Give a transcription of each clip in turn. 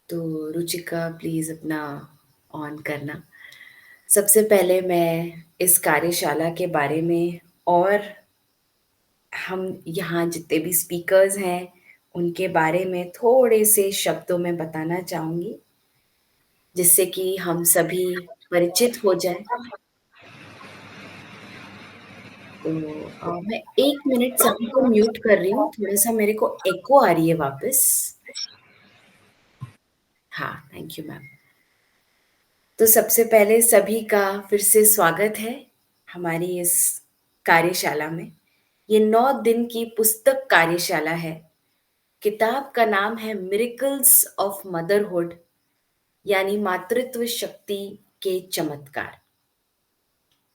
तो रुचिका प्लीज़ अपना ऑन करना। सबसे पहले मैं इस कार्यशाला के बारे में और हम यहाँ जितने भी स्पीकर्स हैं, उनके बारे में थोड़े से शब्दों में बताना चाहूँगी, जिससे कि हम सभी परिचित हो जाएँ। तो मैं 1 मिनट सभी को म्यूट कर रही हूँ, थोड़ा-सा मेरे को एको आ रही है वापस। हाँ, थैंक यू मैम। तो सबसे पहले सभी का फिर से स्वागत है हमारी इस कार्यशाला में। ये 9 दिन की पुस्तक कार्यशाला है। किताब का नाम है मिरेकल्स ऑफ मदरहुड यानी मातृत्व शक्ति के चमत्कार।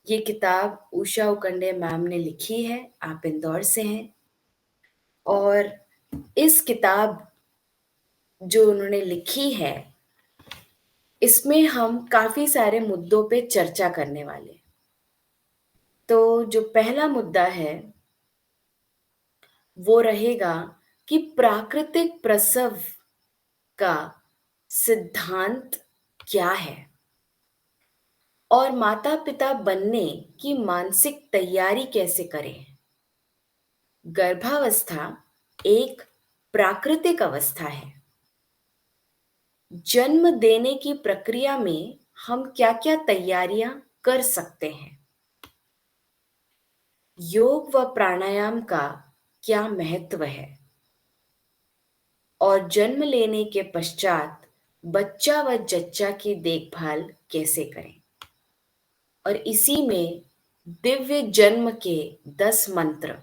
ये किताब उषा उकंडे मैम ने लिखी है, आप इंदौर से हैं और इस किताब जो उन्होंने लिखी है, इसमें हम काफ़ी सारे मुद्दों पे चर्चा करने वाले हैं। तो जो पहला मुद्दा है, वो रहेगा कि प्राकृतिक प्रसव का सिद्धांत क्या है? और माता-पिता बनने की मानसिक तैयारी कैसे करें? गर्भावस्था एक प्राकृतिक अवस्था है। जन्म देने की प्रक्रिया में हम क्या-क्या तैयारियां कर सकते हैं? योग व प्राणायाम का क्या महत्व है? और जन्म लेने के पश्चात बच्चा व जच्चा की देखभाल कैसे करें? और इसी में दिव्य जन्म के 10 मंत्र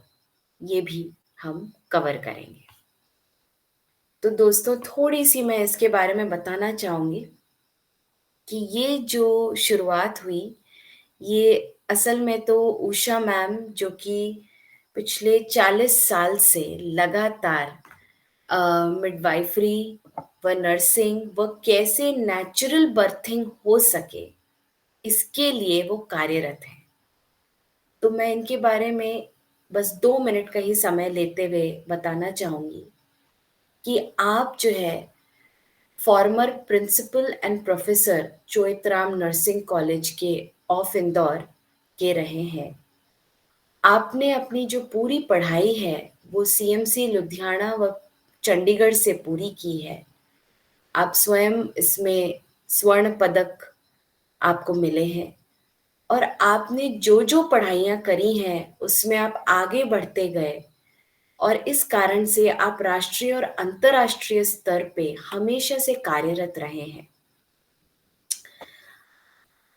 ये भी हम कवर करेंगे। तो दोस्तों थोड़ी-सी मैं इसके बारे में बताना चाहूँगी कि ये जो शुरुआत हुई, ये असल में तो उषा मैम जो कि पिछले 40 साल से लगातार मिडवाइफरी व नर्सिंग व कैसे नेचुरल बर्थिंग हो सके, इसके लिए वो कार्यरत हैं। तो मैं इनके बारे में बस 2 मिनट का ही समय लेते हुए बताना चाहूँगी कि आप जो है former principal and professor Choithram nursing college के ऑफ इंदौर के रहे हैं। आपने अपनी जो पूरी पढ़ाई है, वो सीएमसी लुधियाना व चंडीगढ़ से पूरी की है। आप स्वयं इसमें स्वर्ण पदक आपको मिले हैं और आपने जो-जो पढ़ाइयाँ करी हैं, उसमें आप आगे बढ़ते गए और इस कारण से आप राष्ट्रीय और अंतर्राष्ट्रीय स्तर पे हमेशा से कार्यरत रहे हैं।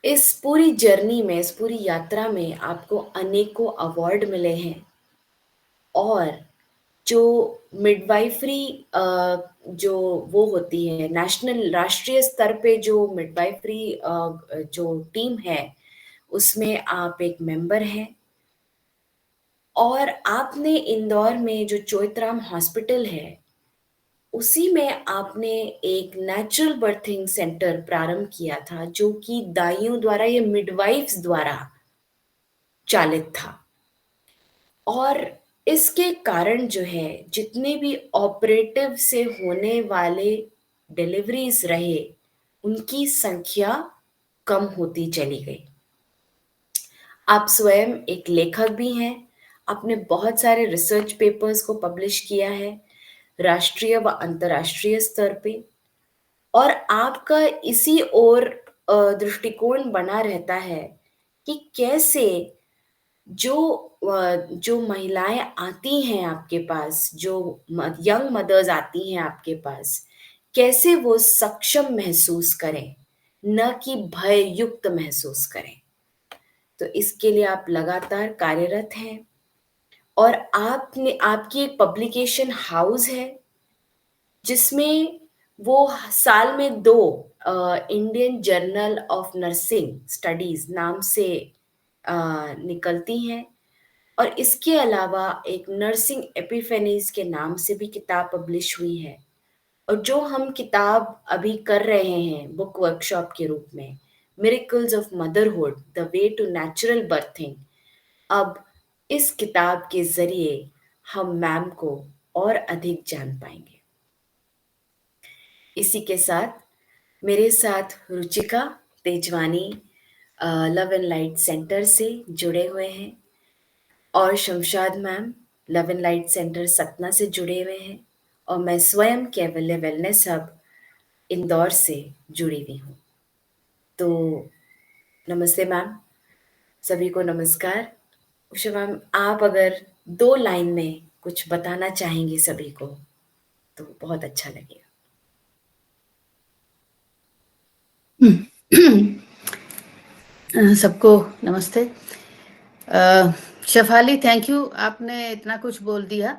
इस पूरी जर्नी में, इस पूरी यात्रा में आपको अनेकों अवार्ड मिले हैं और जो मिडवाइफरी जो वो होती है नेशनल राष्ट्रीय स्तर पे जो मिडवाइफरी जो टीम है, उसमें आप एक मेंबर हैं और आपने इंदौर में जो चोइथराम हॉस्पिटल है, उसी में आपने एक नेचुरल बर्थिंग सेंटर प्रारंभ किया था, जो कि दाइयों द्वारा या मिडवाइफ्स द्वारा चालित था। और इसके कारण जो है, जितने भी ऑपरेटिव से होने वाले डिलीवरीज़ रहे, उनकी संख्या कम होती चली गई। आप स्वयं एक लेखक भी हैं, आपने बहुत सारे रिसर्च पेपर्स को पब्लिश किया है, राष्ट्रीय व अंतर्राष्ट्रीय स्तर पे और आपका इसी ओर दृष्टिकोण बना रहता है कि कैसे जो महिलाएँ आती हैं आपके पास, जो यंग मदर्स आती हैं आपके पास, कैसे वो सक्षम महसूस करें, न कि भययुक्त महसूस करें। तो इसके लिए आप लगातार कार्यरत हैं और आपने आपकी एक पब्लिकेशन हाउस है, जिसमें वो साल में 2 Indian journal of nursing studies नाम से निकलती हैं और इसके अलावा एक नर्सिंग एपिफेनीज़ के नाम से भी किताब पब्लिश हुई है। और जो हम किताब अभी कर रहे हैं बुक वर्कशॉप के रूप में, miracles of motherhood the way to natural birthing, अब इस किताब के ज़रिए हम मैम को और अधिक जान पाएँगे। इसी के साथ मेरे साथ Ruchika Tejwani love and light centre से जुड़े हुए हैं और Shamshad ma'am love and light centre Satna से जुड़े हुए हैं और मैं स्वयं कैवल्य वेलनेस हब इंदौर से जुड़ी हुई हूँ। तो नमस्ते मैम, सभी को नमस्कार। उषा मैम, आप अगर 2 लाइन में कुछ बताना चाहेंगी सभी को तो बहुत अच्छा लगेगा। सबको नमस्ते। शेफाली, थैंक यू, आपने इतना कुछ बोल दिया।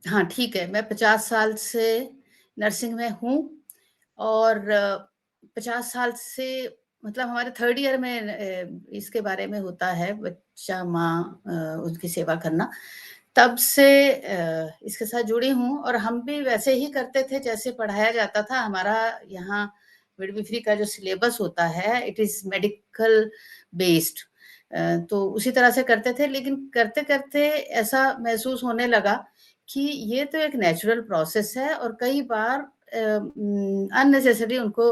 हाँ, ठीक है, मैं 50 साल से नर्सिंग में हूँ और 50 साल से मतलब हमारे 3rd ईयर में इसके बारे में होता है, बच्चा माँ उनकी सेवा करना। तब से इसके साथ जुड़ी हूँ और हम भी वैसे ही करते थे जैसे पढ़ाया जाता था। हमारा यहाँ मिडवाइफरी का जो सिलेबस होता है, इट इज़ मेडिकल बेस्ड, तो उसी तरह से करते थे। लेकिन करते-करते ऐसा महसूस होने लगा कि ये तो एक नेचुरल प्रोसेस है और कई बार अननेसेसरी उनको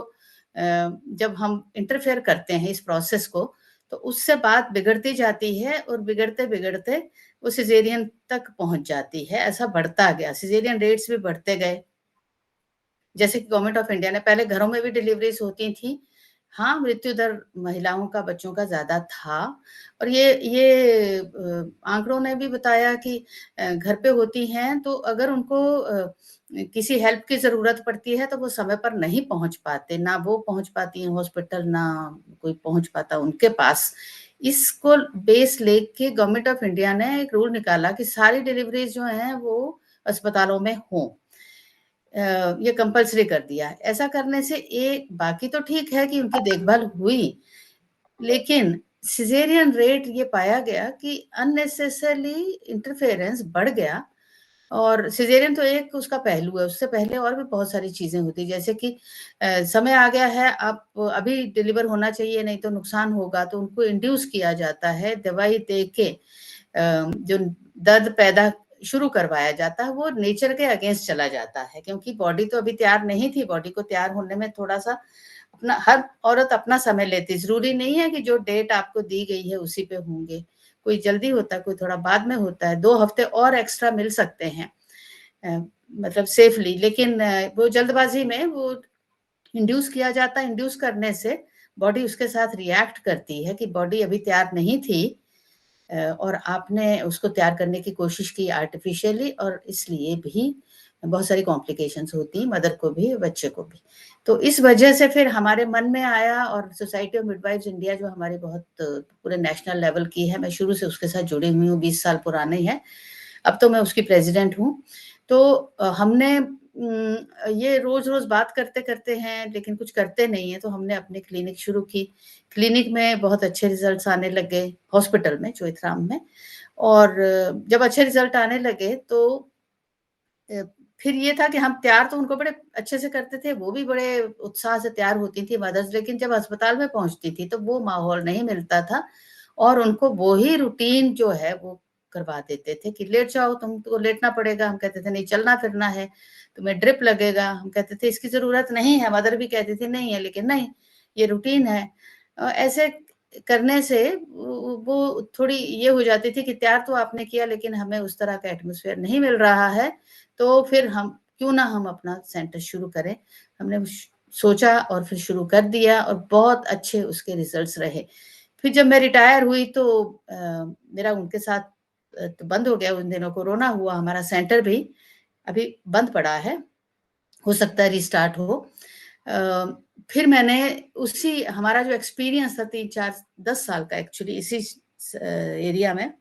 जब हम इंटरफेयर करते हैं इस प्रोसेस को, तो उससे बात बिगड़ती जाती है और बिगड़ते-बिगड़ते वो सिज़ेरियन तक पहुँच जाती है। ऐसा बढ़ता गया, सिज़ेरियन रेट्स भी बढ़ते गए। जैसे कि गवर्नमेंट ऑफ इंडिया ने पहले घरों में भी डिलीवरीज़ होती थी। हाँ, मृत्यु दर महिलाओं का, बच्चों का ज़्यादा था और ये आंकड़ों ने भी बताया कि घर पे होती हैं तो अगर उनको किसी हेल्प की ज़रूरत पड़ती है तो वो समय पर नहीं पहुँच पाते, ना वो पहुँच पाती हैं हॉस्पिटल, ना कोई पहुँच पाता उनके पास। इसको बेस लेके गवर्नमेंट ऑफ इंडिया ने एक रूल निकाला कि सारी डिलीवरीज़ जो हैं वो अस्पतालों में हों। ये कंपल्सरी कर दिया। ऐसा करने से एक बाकी तो ठीक है कि उनकी देखभाल हुई, लेकिन सिज़ेरियन रेट ये पाया गया कि अननेसेसरली इंटरफेरेंस बढ़ गया और सिज़ेरियन तो एक उसका पहलू है, उससे पहले और भी बहुत सारी चीज़ें होती हैं, जैसे कि समय आ गया है, आप अभी डिलीवर होना चाहिए, नहीं तो नुकसान होगा, तो उनको इंड्यूस किया जाता है, दवाई दे के जो दर्द पैदा शुरू करवाया जाता है, वो नेचर के अगेंस्ट चला जाता है, क्योंकि बॉडी तो अभी तैयार नहीं थी, बॉडी को तैयार होने में थोड़ा-सा अपना हर औरत अपना समय लेती है, ज़रूरी नहीं है कि जो डेट आपको दी गई है, उसी पे होंगे। कोई जल्दी होता है, कोई थोड़ा बाद में होता है, 2 हफ्ते और एक्स्ट्रा मिल सकते हैं मतलब सेफली, लेकिन वो जल्दबाज़ी में वो इंड्यूस किया जाता है, इंड्यूस करने से बॉडी उसके साथ रिएक्ट करती है कि बॉडी अभी तैयार नहीं थी और आपने उसको तैयार करने की कोशिश की आर्टिफिशियली और इसलिए भी बहुत सारी कॉम्प्लिकेशंस होती हैं, मदर को भी, बच्चे को भी। तो इस वजह से फिर हमारे मन में आया और सोसाइटी ऑफ मिडवाइफ्स इंडिया जो हमारी बहुत पूरे नेशनल लेवल की है, मैं शुरू से उसके साथ जुड़ी हुई हूँ, 20 साल पुरानी है। अब तो मैं उसकी प्रेज़िडेंट हूँ। तो हमने ये रोज़-रोज़ बात करते-करते हैं, लेकिन कुछ करते नहीं हैं, तो हमने अपनी क्लिनिक शुरू की। क्लिनिक में बहुत अच्छे रिज़ल्ट्स आने लगे, हॉस्पिटल में, चोइथराम में। और जब अच्छे रिज़ल्ट आने लगे तो अ, फिर ये था कि हम तैयार तो उनको बड़े अच्छे से करते थे, वो भी बड़े उत्साह से तैयार होती थी मदर्स, लेकिन जब अस्पताल में पहुँचती थी, तो वो माहौल नहीं मिलता था और उनको वो ही रूटीन जो है, वो करवा देते थे कि लेट जाओ, तुमको लेटना पड़ेगा। हम कहते थे, नहीं, चलना-फिरना है, तुम्हें ड्रिप लगेगा। हम कहते थे, इसकी ज़रूरत नहीं है। मदर भी कहती थी, नहीं है, लेकिन नहीं, ये रूटीन है। ऐसे करने से वो थोड़ी ये हो जाती थी कि तैयार तो आपने किया, लेकिन हमें उस तरह का एटमॉस्फेयर नहीं मिल रहा है, तो फिर हम क्यों ना हम अपना सेंटर शुरू करें। हमने सोचा और फिर शुरू कर दिया और बहुत अच्छे उसके रिजल्ट्स रहे। फिर जब मैं रिटायर हुई तो मेरा उनके साथ तो बंद हो गया, उन दिनों कोरोना हुआ, हमारा सेंटर भी अभी बंद पड़ा है, हो सकता है रिस्टार्ट हो। फिर मैंने उसी हमारा जो एक्सपीरियंस था 3-4 10 साल का एक्चुअली इसी एरिया में,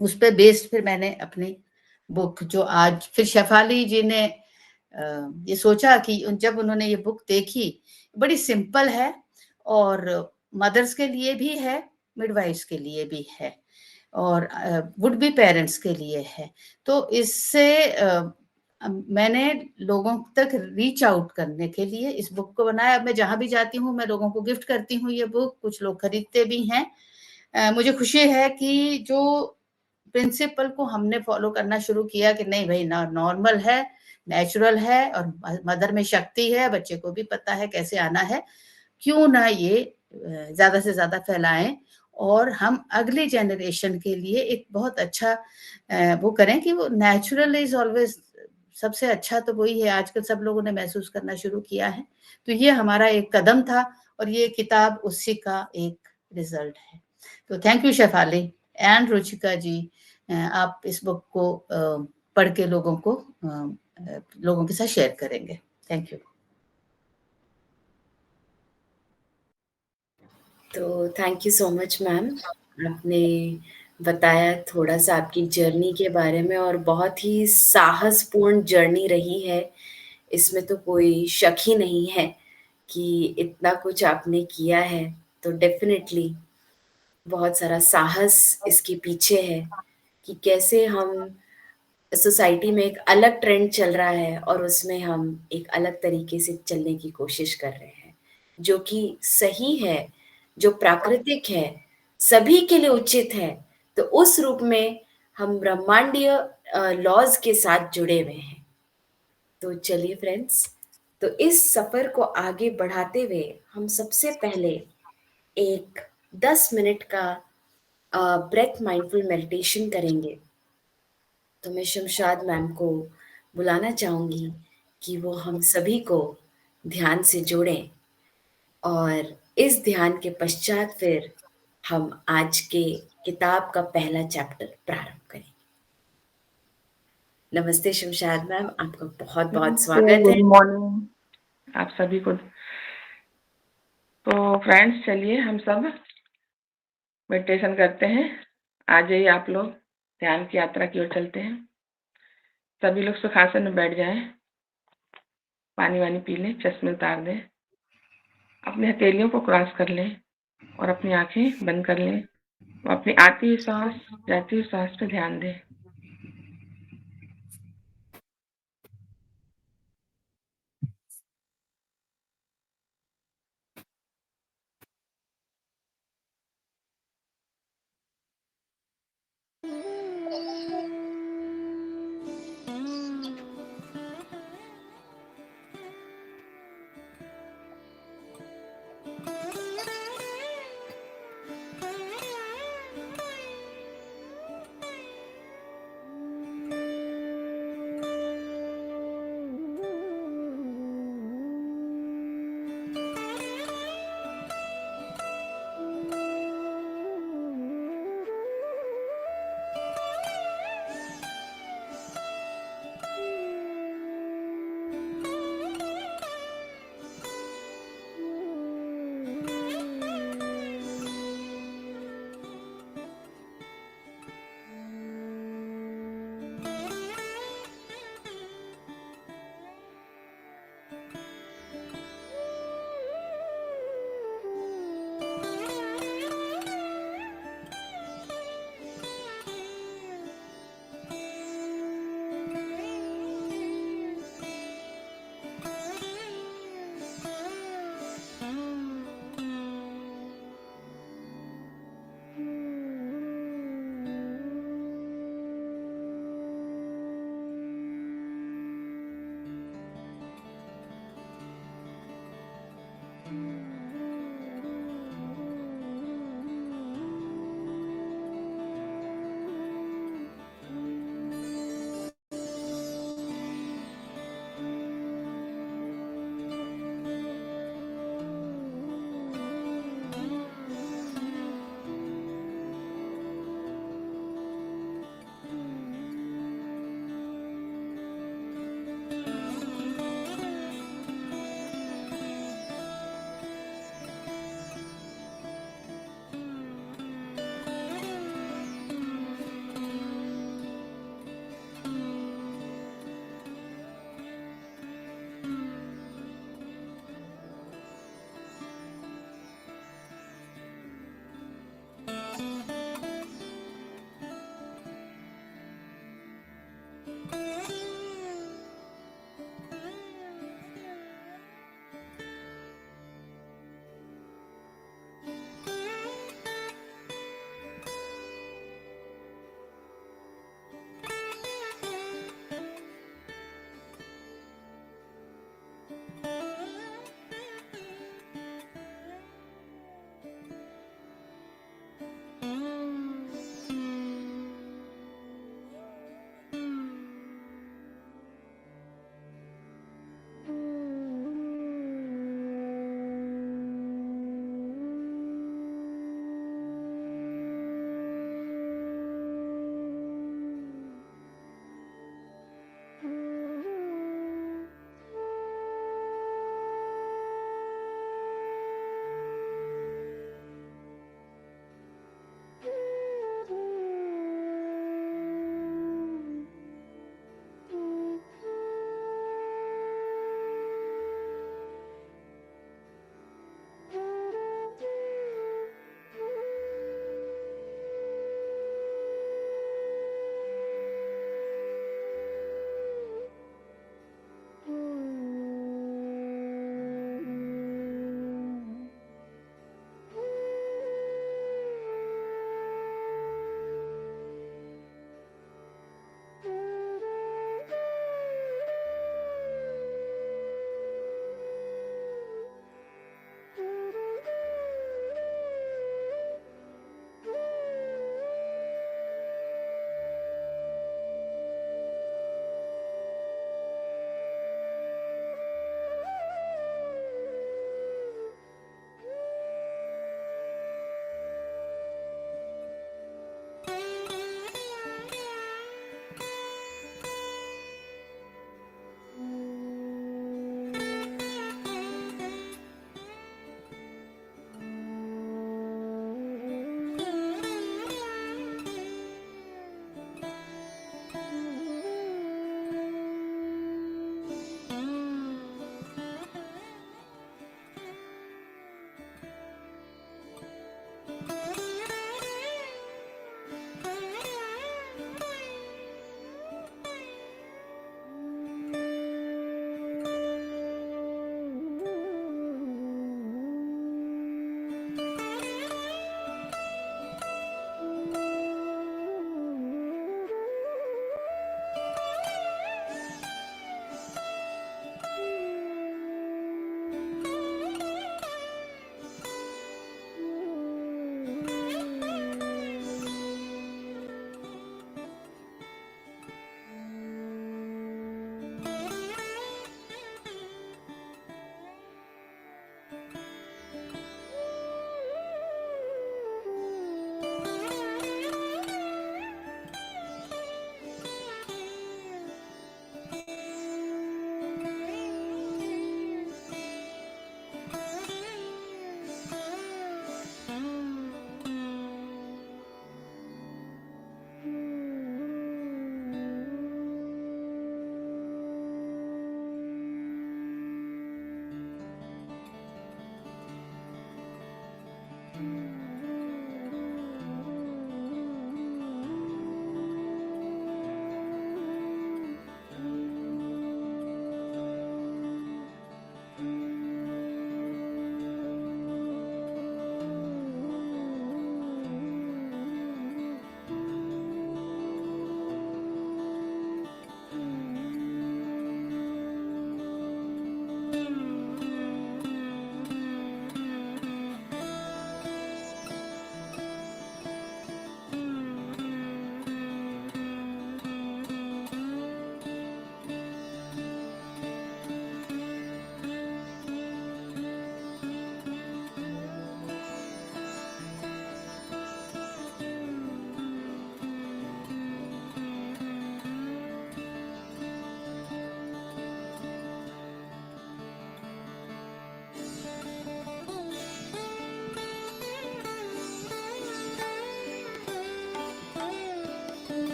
उस पे बेस्ड फिर मैंने अपनी बुक जो आज फिर शेफाली जी ने ये सोचा कि जब उन्होंने ये बुक देखी, बड़ी सिंपल है और मदर्स के लिए भी है, मिडवाइफ्स के लिए भी है और वुड बी पेरेंट्स के लिए है। तो इससे मैंने लोगों तक रीच आउट करने के लिए इस बुक को बनाया। अब मैं जहाँ भी जाती हूँ, मैं लोगों को गिफ्ट करती हूँ ये बुक, कुछ लोग खरीदते भी हैं। मुझे खुशी है कि जो प्रिंसिपल को हमने फॉलो करना शुरू किया कि नहीं भई, ना नॉर्मल है, नेचुरल है और मदर में शक्ति है, बच्चे को भी पता है कैसे आना है। क्यों ना ये ज़्यादा से ज़्यादा फैलाएँ और हम अगली जनरेशन के लिए एक बहुत अच्छा वो करें कि वो नेचुरल इज़ ऑलवेज़ सबसे अच्छा तो वही है, आजकल सब लोगों ने महसूस करना शुरू किया है। तो ये हमारा एक कदम था और ये किताब उसी का एक रिज़ल्ट है। तो thank you Shefali and Ruchika ji, आप इस बुक को पढ़ के लोगों के साथ शेयर करेंगे। Thank you. तो thank you so much ma'am. आपने बताया थोड़ा-सा आपकी जर्नी के बारे में और बहुत ही साहसपूर्ण जर्नी रही है। इसमें तो कोई शक ही नहीं है कि इतना कुछ आपने किया है, तो डेफ़िनेटली बहुत सारा साहस इसके पीछे है कि कैसे हम सोसाइटी में एक अलग ट्रेंड चल रहा है और उसमें हम एक अलग तरीके से चलने की कोशिश कर रहे हैं, जो कि सही है, जो प्राकृतिक है, सभी के लिए उचित है। तो उस रूप में हम ब्रह्मांडीय लॉज़ के साथ जुड़े हुए हैं। तो चलिए फ्रेंड्स, तो इस सफ़र को आगे बढ़ाते हुए हम सबसे पहले एक 10 मिनट का ब्रेथ माइंडफुल मेडिटेशन करेंगे। तो मैं शमशाद मैम को बुलाना चाहूँगी कि वो हम सभी को ध्यान से जोड़ें और इस ध्यान के पश्चात फिर हम आज के किताब का पहला चैप्टर प्रारंभ करें। नमस्ते शमशाद मैम, आपका बहुत-बहुत नमस्ते, स्वागत है। गुड मॉर्निंग आप सभी को। तो फ्रेंड्स, चलिए हम सब मेडिटेशन करते हैं। आ जाइए आप लोग, ध्यान की यात्रा की ओर चलते हैं। सभी लोग सुखासन में बैठ जाएं, पानी वानी पी लें, चश्मे उतार दें, अपनी हथेलियों को क्रॉस कर लें और अपनी आंखें बंद कर लें। तो अपनी आती हुई सांस, जाती हुई सांस पे ध्यान दें।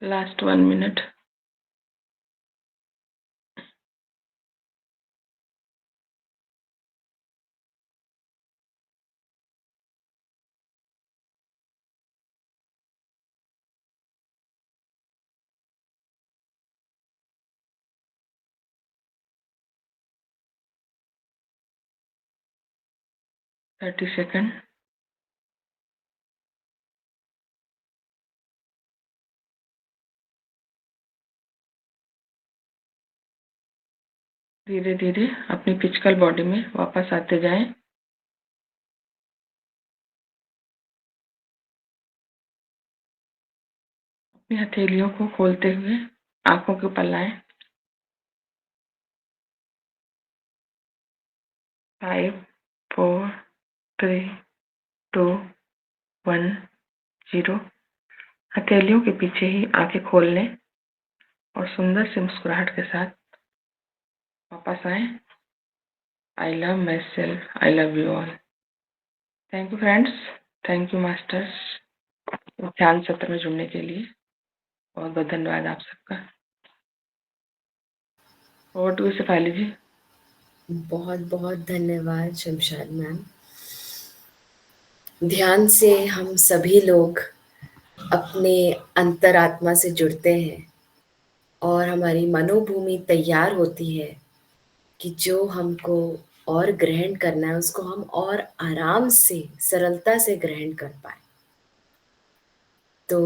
Last 1 minute. Thirty second. धीरे धीरे अपनी फिजिकल बॉडी में वापस आते जाएं। अपनी हथेलियों को खोलते हुए आंखों के ऊपर लाएं। 5, 4, 3, 2, 1, 0। हथेलियों के पीछे ही आंखें खोल लें और सुंदर सी मुस्कुराहट के साथ वापस आए। I love my self, I love you all. Thank you friends, thank you masters, ध्यान सत्र में जुड़ने के लिए बहुत बहुत धन्यवाद आप सबका। ओवर टू शेफाली जी। बहुत बहुत धन्यवाद शमशाद मैम। ध्यान से हम सभी लोग अपने अंतरात्मा से जुड़ते हैं और हमारी मनोभूमि तैयार होती है कि जो हमको और ग्रहण करना है उसको हम और आराम से सरलता से ग्रहण कर पाए। तो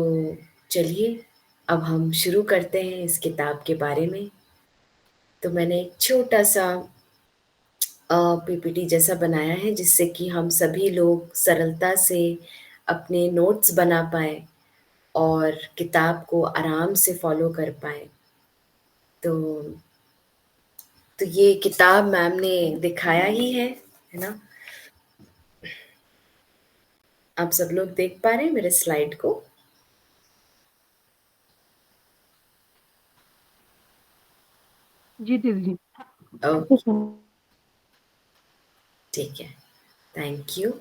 चलिए अब हम शुरू करते हैं इस किताब के बारे में। तो मैंने एक छोटा सा पीपीटी जैसा बनाया है जिससे कि हम सभी लोग सरलता से अपने नोट्स बना पाए और किताब को आराम से फॉलो कर पाए। तो ये किताब मैम ने दिखाया ही है ना? आप सब लोग देख पा रहे हैं मेरे स्लाइड को? जी दीदी। ओके, ठीक है, थैंक यू।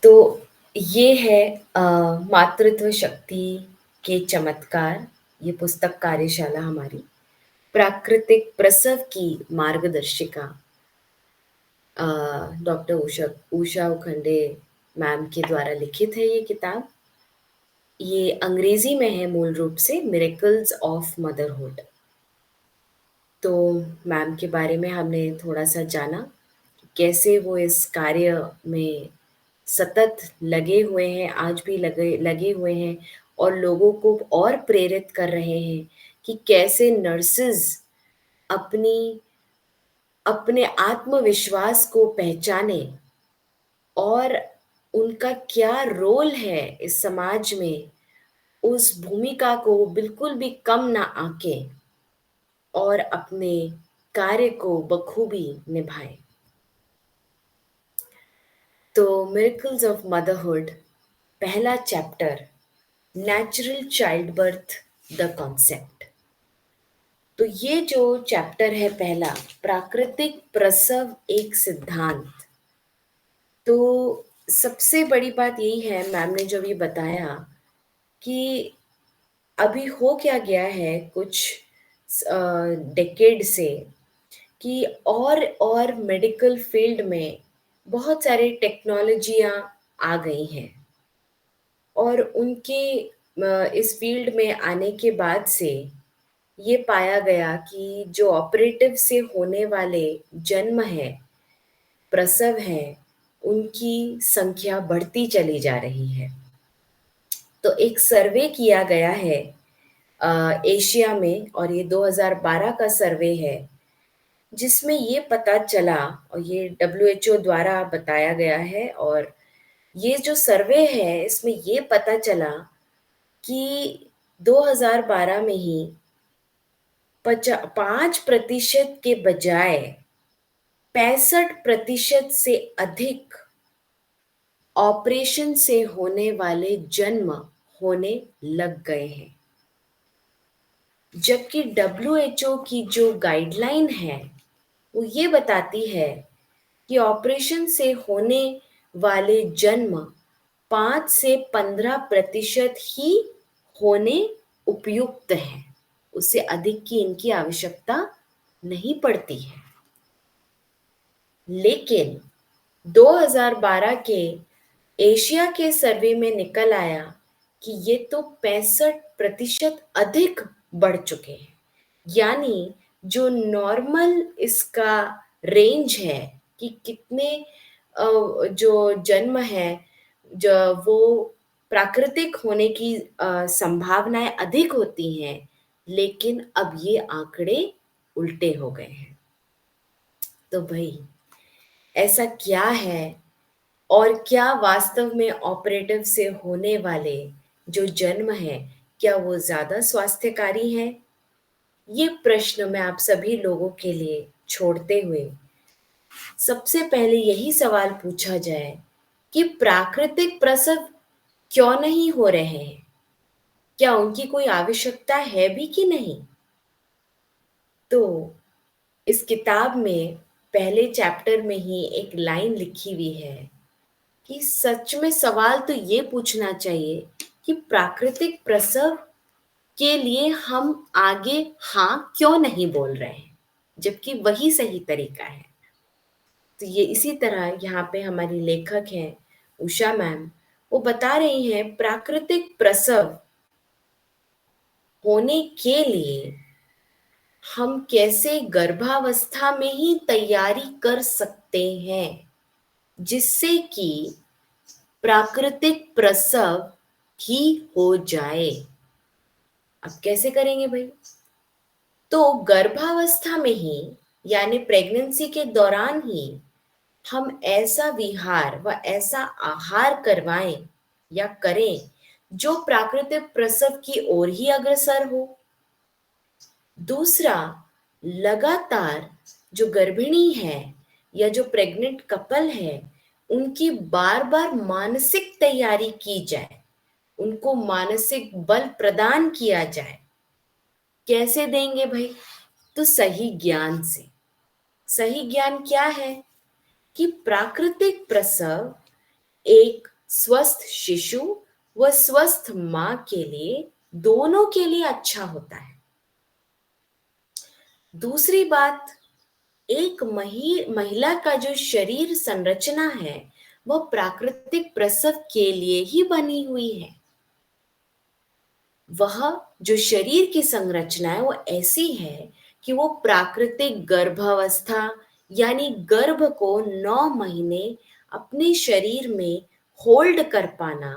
तो ये है मातृत्व शक्ति के चमत्कार, ये पुस्तक कार्यशाला हमारी प्राकृतिक प्रसव की मार्गदर्शिका डॉक्टर उषा उखंडे मैम के द्वारा लिखित है ये किताब। ये अंग्रेजी में है मूल रूप से, मिरेकल्स ऑफ मदरहुड। तो मैम के बारे में हमने थोड़ा सा जाना कि कैसे वो इस कार्य में सतत लगे हुए हैं, आज भी लगे लगे हुए हैं और लोगों को और प्रेरित कर रहे हैं कि कैसे नर्सेज अपने आत्मविश्वास को पहचाने और उनका क्या रोल है इस समाज में, उस भूमिका को बिल्कुल भी कम ना आके और अपने कार्य को बखूबी निभाए। तो मिरेकल्स ऑफ मदरहुड, पहला chapter, natural child birth, the concept. तो ये जो चैप्टर है पहला, प्राकृतिक प्रसव एक सिद्धांत। तो सबसे बड़ी बात यही है, मैम ने जो भी बताया कि अभी हो क्या गया है कुछ डेकेड से कि और मेडिकल फील्ड में बहुत सारी टेक्नोलॉजियाँ आ गई हैं और उनके इस फील्ड में आने के बाद से ये पाया गया कि जो ऑपरेटिव से होने वाले जन्म है, प्रसव है, उनकी संख्या बढ़ती चली जा रही है। तो एक सर्वे किया गया है एशिया में और ये 2012 का सर्वे है जिसमें ये पता चला, और ये डब्ल्यूएचओ द्वारा बताया गया है, और ये जो सर्वे है इसमें ये पता चला कि 2012 में ही 5% के बजाय 65% से अधिक ऑपरेशन से होने वाले जन्म होने लग गए हैं। जबकि डब्ल्यूएचओ की जो गाइडलाइन है वो ये बताती है कि ऑपरेशन से होने वाले जन्म 5 से 15% ही होने उपयुक्त हैं। उससे अधिक की इनकी आवश्यकता नहीं पड़ती है। लेकिन 2012 के एशिया के सर्वे में निकल आया कि ये तो 65% अधिक बढ़ चुके हैं। यानी जो नॉर्मल इसका रेंज है कि कितने जो जन्म है जो वो प्राकृतिक होने की संभावनाएं अधिक होती हैं, लेकिन अब ये आंकड़े उल्टे हो गए हैं। तो भाई ऐसा क्या है और क्या वास्तव में ऑपरेटिव से होने वाले जो जन्म है क्या वो ज्यादा स्वास्थ्यकारी है? ये प्रश्न मैं आप सभी लोगों के लिए छोड़ते हुए सबसे पहले यही सवाल पूछा जाए कि प्राकृतिक प्रसव क्यों नहीं हो रहे हैं? क्या उनकी कोई आवश्यकता है भी कि नहीं? तो इस किताब में पहले चैप्टर में ही एक लाइन लिखी हुई है कि सच में सवाल तो ये पूछना चाहिए कि प्राकृतिक प्रसव के लिए हम आगे हाँ क्यों नहीं बोल रहे हैं, जबकि वही सही तरीका है। तो ये इसी तरह यहाँ पे हमारी लेखक हैं उषा मैम, वो बता रही हैं प्राकृतिक प्रसव होने के लिए हम कैसे गर्भावस्था में ही तैयारी कर सकते हैं जिससे कि प्राकृतिक प्रसव ही हो जाए। अब कैसे करेंगे भाई? तो गर्भावस्था में ही यानी प्रेगनेंसी के दौरान ही हम ऐसा विहार व ऐसा आहार करवाएं या करें जो प्राकृतिक प्रसव की ओर ही अग्रसर हो। दूसरा, लगातार जो गर्भिणी है या जो प्रेग्नेंट कपल है उनकी बार बार मानसिक तैयारी की जाए, उनको मानसिक बल प्रदान किया जाए। कैसे देंगे भाई? तो सही ज्ञान से। सही ज्ञान क्या है कि प्राकृतिक प्रसव एक स्वस्थ शिशु व स्वस्थ मां के लिए, दोनों के लिए अच्छा होता है। दूसरी बात, एक महिला का जो शरीर संरचना है वह प्राकृतिक प्रसव के लिए ही बनी हुई है। वह जो शरीर की संरचना है वो ऐसी है कि वो प्राकृतिक गर्भावस्था यानी गर्भ को 9 महीने अपने शरीर में होल्ड कर पाना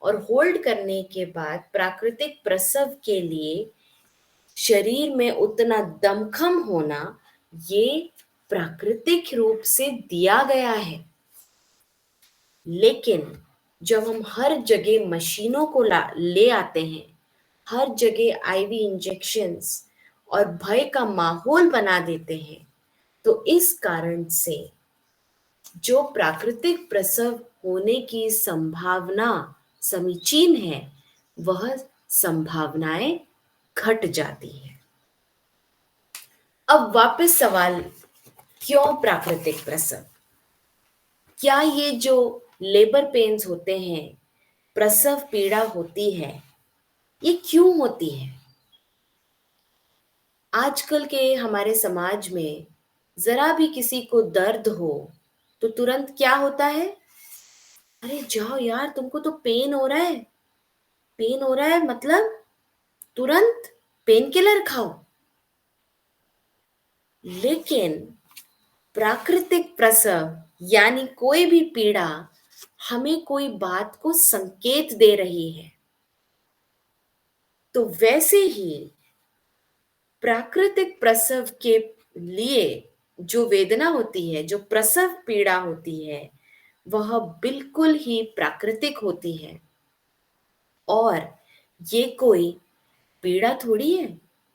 और होल्ड करने के बाद प्राकृतिक प्रसव के लिए शरीर में उतना दमखम होना, ये प्राकृतिक रूप से दिया गया है। लेकिन जब हम हर जगह मशीनों को ले आते हैं, हर जगह आईवी इंजेक्शंस और भय का माहौल बना देते हैं, तो इस कारण से जो प्राकृतिक प्रसव होने की संभावना समीचीन है वह संभावनाएं घट जाती है। अब वापस सवाल, क्यों प्राकृतिक प्रसव? क्या ये जो लेबर पेन्स होते हैं, प्रसव पीड़ा होती है, ये क्यों होती है? आजकल के हमारे समाज में जरा भी किसी को दर्द हो तो तुरंत क्या होता है? अरे जाओ यार, तुमको तो पेन हो रहा है, पेन हो रहा है मतलब तुरंत पेन किलर खाओ। लेकिन प्राकृतिक प्रसव यानी कोई भी पीड़ा हमें कोई बात को संकेत दे रही है। तो वैसे ही प्राकृतिक प्रसव के लिए जो वेदना होती है, जो प्रसव पीड़ा होती है, वह बिल्कुल ही प्राकृतिक होती है। और ये कोई पीड़ा थोड़ी है,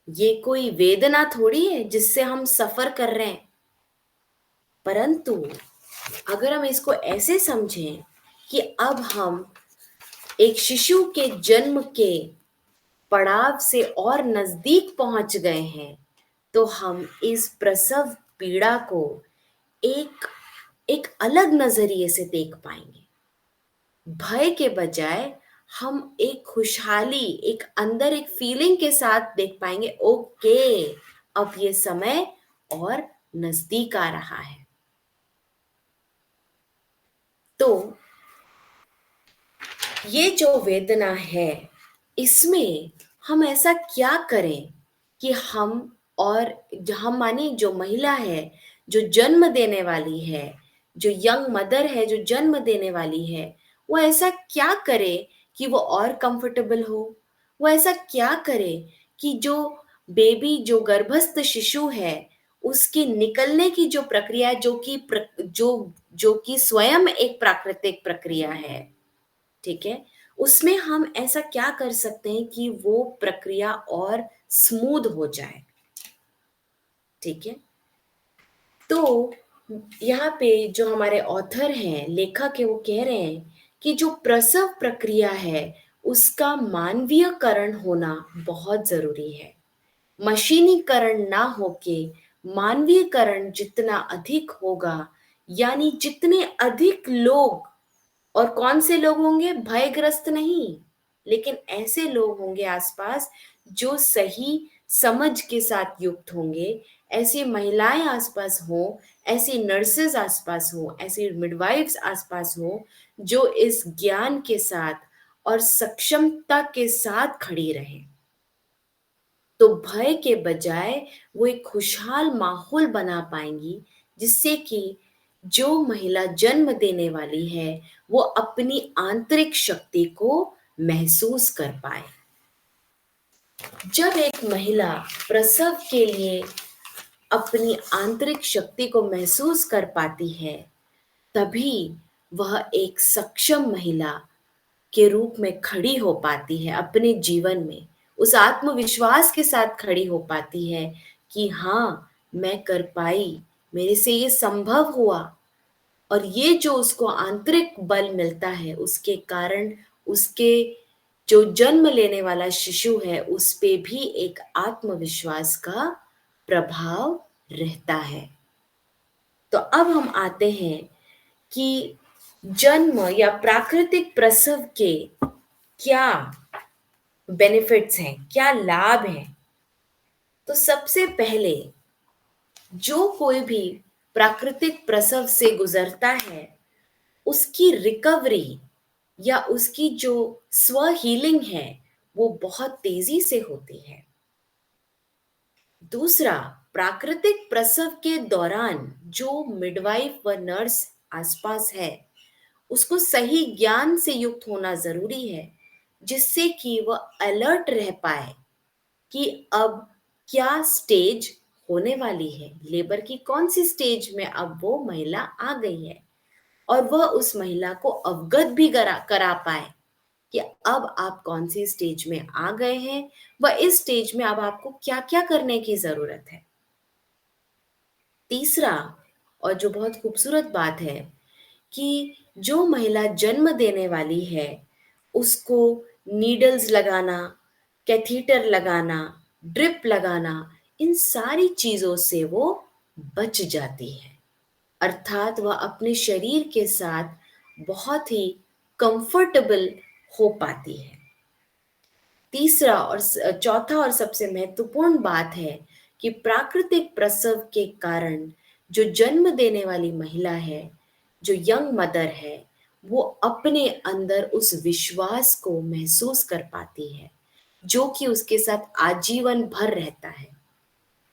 ये कोई वेदना थोड़ी है जिससे हम सफर कर रहे हैं। परंतु अगर हम इसको ऐसे समझें कि अब हम एक शिशु के जन्म के पड़ाव से और नजदीक पहुंच गए हैं, तो हम इस प्रसव पीड़ा को एक एक अलग नजरिए से देख पाएंगे। भय के बजाय हम एक खुशहाली, एक अंदर एक फीलिंग के साथ देख पाएंगे, ओके अब ये समय और नजदीक आ रहा है। तो ये जो वेदना है, इसमें हम ऐसा क्या करें कि हम माने जो महिला है, जो जन्म देने वाली है, जो यंग मदर है, जो जन्म देने वाली है, वो ऐसा क्या करे कि वो और कंफर्टेबल हो। वो ऐसा क्या करे कि जो बेबी, जो गर्भस्थ शिशु है, उसकी निकलने की जो प्रक्रिया, जो कि स्वयं एक प्राकृतिक प्रक्रिया है, ठीक है, उसमें हम ऐसा क्या कर सकते हैं कि वो प्रक्रिया और स्मूथ हो जाए। ठीक है, तो यहाँ पे जो हमारे ऑथर हैं, लेखक है, वो कह रहे हैं कि जो प्रसव प्रक्रिया है उसका मानवीयकरण होना बहुत जरूरी है। मशीनीकरण ना होके मानवीयकरण जितना अधिक होगा, यानी जितने अधिक लोग, और कौन से लोग होंगे, भयग्रस्त नहीं, लेकिन ऐसे लोग होंगे आसपास जो सही समझ के साथ युक्त होंगे। ऐसी महिलाएं आसपास हो, ऐसी नर्सेज आसपास हो, ऐसी मिडवाइफ्स आसपास हो जो इस ज्ञान के साथ और सक्षमता के साथ खड़ी रहे, तो भय के बजाय वो एक खुशहाल माहौल बना पाएंगी, जिससे कि जो महिला जन्म देने वाली है वो अपनी आंतरिक शक्ति को महसूस कर पाए। जब एक महिला प्रसव के लिए अपनी आंतरिक शक्ति को महसूस कर पाती है, तभी वह एक सक्षम महिला के रूप में खड़ी हो पाती है अपने जीवन में, उस आत्मविश्वास के साथ खड़ी हो पाती है कि हाँ, मैं कर पाई, मेरे से ये संभव हुआ। और ये जो उसको आंतरिक बल मिलता है, उसके कारण उसके जो जन्म लेने वाला शिशु है उस पे भी एक आत्मविश्वास का प्रभाव रहता है। तो अब हम आते हैं कि जन्म या प्राकृतिक प्रसव के क्या बेनिफिट्स हैं, क्या लाभ हैं। तो सबसे पहले, जो कोई भी प्राकृतिक प्रसव से गुजरता है उसकी रिकवरी या उसकी जो स्व हीलिंग है वो बहुत तेजी से होती है। दूसरा, प्राकृतिक प्रसव के दौरान जो मिडवाइफ व नर्स आसपास है उसको सही ज्ञान से युक्त होना जरूरी है, जिससे कि वह अलर्ट रह पाए कि अब क्या स्टेज होने वाली है, लेबर की कौन सी स्टेज में अब वो महिला आ गई है, और वह उस महिला को अवगत भी करा पाए कि अब आप कौन सी स्टेज में आ गए हैं, व इस स्टेज में अब आपको क्या क्या करने की जरूरत है। तीसरा, और जो बहुत खूबसूरत बात है, कि जो महिला जन्म देने वाली है उसको नीडल्स लगाना, कैथीटर लगाना, ड्रिप लगाना, इन सारी चीजों से वो बच जाती है, अर्थात वह अपने शरीर के साथ बहुत ही कंफर्टेबल हो पाती है। तीसरा और चौथा और सबसे महत्वपूर्ण बात है कि प्राकृतिक प्रसव के कारण जो जन्म देने वाली महिला है, जो यंग मदर है, वो अपने अंदर उस विश्वास को महसूस कर पाती है जो कि उसके साथ आजीवन भर रहता है।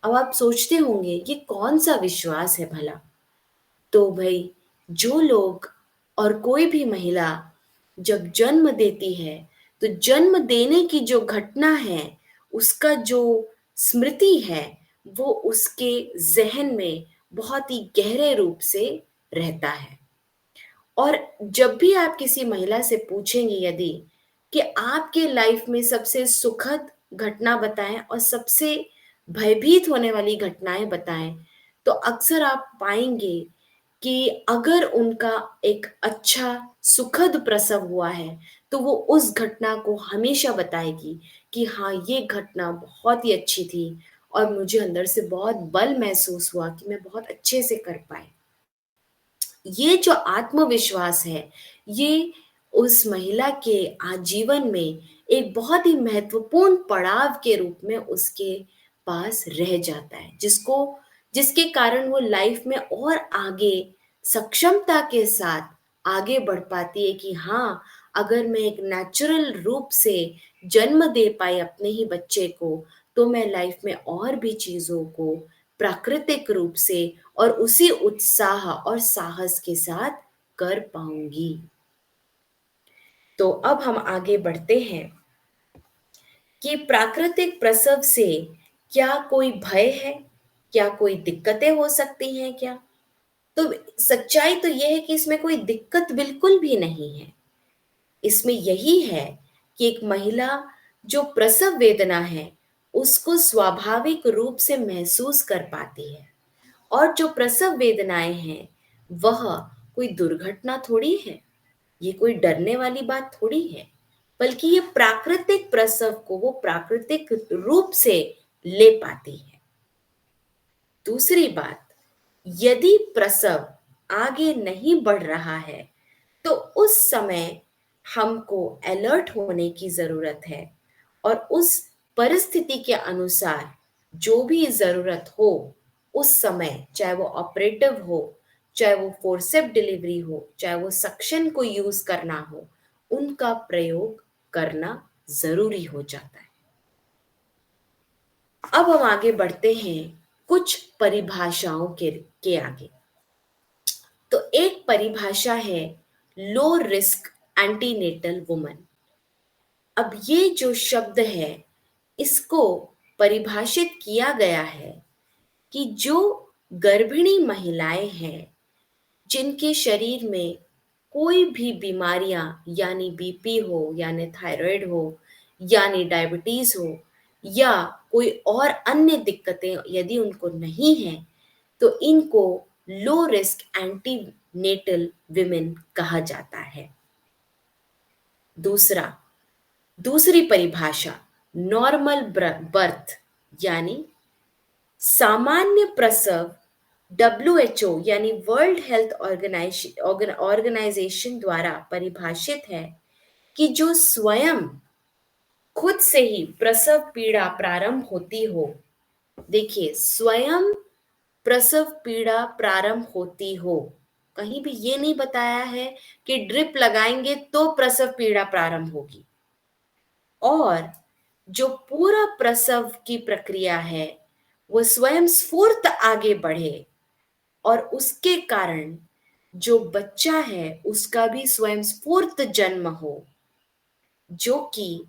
अब आप सोचते होंगे ये कौन सा विश्वास है भला। तो भाई, जो लोग और कोई भी महिला जब जन्म देती है, तो जन्म देने की जो घटना है उसका जो स्मृति है वो उसके जहन में बहुत ही गहरे रूप से रहता है। और जब भी आप किसी महिला से पूछेंगे यदि कि आपके लाइफ में सबसे सुखद घटना बताएं और सबसे भयभीत होने वाली घटनाएं बताएं, तो अक्सर आप पाएंगे कि अगर उनका एक अच्छा सुखद प्रसव हुआ है तो वो उस घटना को हमेशा बताएगी कि हाँ, ये घटना बहुत ही अच्छी थी और मुझे अंदर से बहुत बल महसूस हुआ कि मैं बहुत अच्छे से कर पाई। ये जो आत्मविश्वास है, ये उस महिला के आजीवन में एक बहुत ही महत्वपूर्ण पड़ाव के रूप में उसके पास रह जाता है, जिसके कारण वो लाइफ में और आगे सक्षमता के साथ आगे बढ़ पाती है कि हाँ, अगर मैं एक नेचुरल रूप से जन्म दे पाई अपने ही बच्चे को, तो मैं लाइफ में और भी चीज़ों को प्राकृतिक रूप से और उसी उत्साह और साहस के साथ कर पाऊंगी। तो अब हम आगे बढ़ते हैं कि प्राकृतिक प्रसव से क्या कोई भय है? क्या कोई दिक्कतें हो सकती हैं क्या? तो सच्चाई तो यह है कि इसमें कोई दिक्कत बिल्कुल भी नहीं है। इसमें यही है कि एक महिला जो प्रसव वेदना है, उसको स्वाभाविक रूप से महसूस कर पाती है। और जो प्रसव वेदनाएं हैं, वह कोई दुर्घटना थोड़ी है, ये कोई डरने वाली बात थोड़ी है, बल्कि ये प्राकृतिक प्रसव को वो प्राकृतिक रूप से ले पाती है। दूसरी बात, यदि प्रसव आगे नहीं बढ़ रहा है, तो उस समय हमको अलर्ट होने की जरूरत है और उस परिस्थिति के अनुसार जो भी जरूरत हो, उस समय चाहे वो ऑपरेटिव हो, चाहे वो फोर्सेप डिलीवरी हो, चाहे वो सक्शन को यूज करना हो, उनका प्रयोग करना जरूरी हो जाता है। अब हम आगे बढ़ते हैं कुछ परिभाषाओं के आगे। तो एक परिभाषा है लो रिस्क एंटीनेटल वुमन। अब ये जो शब्द है, इसको परिभाषित किया गया है कि जो गर्भिणी महिलाएं हैं, जिनके शरीर में कोई भी बीमारियां, यानी बीपी हो, यानी थायराइड हो, यानी डायबिटीज हो, या कोई और अन्य दिक्कतें यदि उनको नहीं है, तो इनको लो रिस्क एंटीनेटल विमेन कहा जाता है। दूसरी परिभाषा नॉर्मल बर्थ यानी सामान्य प्रसव, WHO यानी वर्ल्ड हेल्थ ऑर्गेनाइजेशन द्वारा परिभाषित है कि जो स्वयं खुद से ही प्रसव पीड़ा प्रारंभ होती हो। देखिए, स्वयं प्रसव पीड़ा प्रारंभ होती हो, कहीं भी ये नहीं बताया है कि ड्रिप लगाएंगे तो प्रसव पीड़ा प्रारंभ होगी। और जो पूरा प्रसव की प्रक्रिया है, वो स्वयं स्फूर्त आगे बढ़े और उसके कारण जो बच्चा है उसका भी स्वयं स्फूर्त जन्म हो, जो कि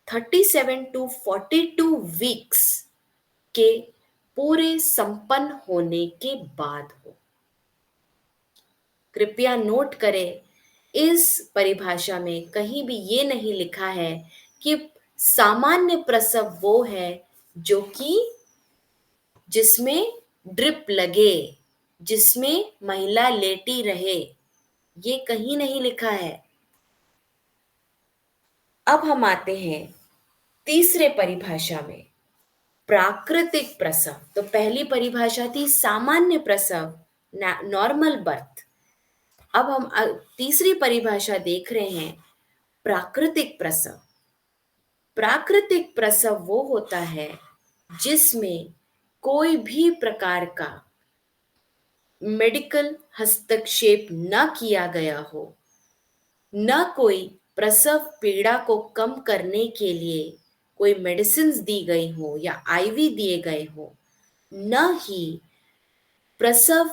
37 to 42 वीक्स के पूरे संपन्न होने के बाद हो। कृपया नोट करें, इस परिभाषा में कहीं भी ये नहीं लिखा है कि सामान्य प्रसव वो है जो कि जिसमें ड्रिप लगे, जिसमें महिला लेटी रहे, ये कहीं नहीं लिखा है। अब हम आते हैं तीसरे परिभाषा में, प्राकृतिक प्रसव। तो पहली परिभाषा थी सामान्य प्रसव, नॉर्मल बर्थ। अब हम तीसरी परिभाषा देख रहे हैं, प्राकृतिक प्रसव। प्राकृतिक प्रसव वो होता है जिसमें कोई भी प्रकार का मेडिकल हस्तक्षेप न किया गया हो, न कोई प्रसव पीड़ा को कम करने के लिए कोई मेडिसिन्स दी गई हो या आईवी दिए गए हो, न ही प्रसव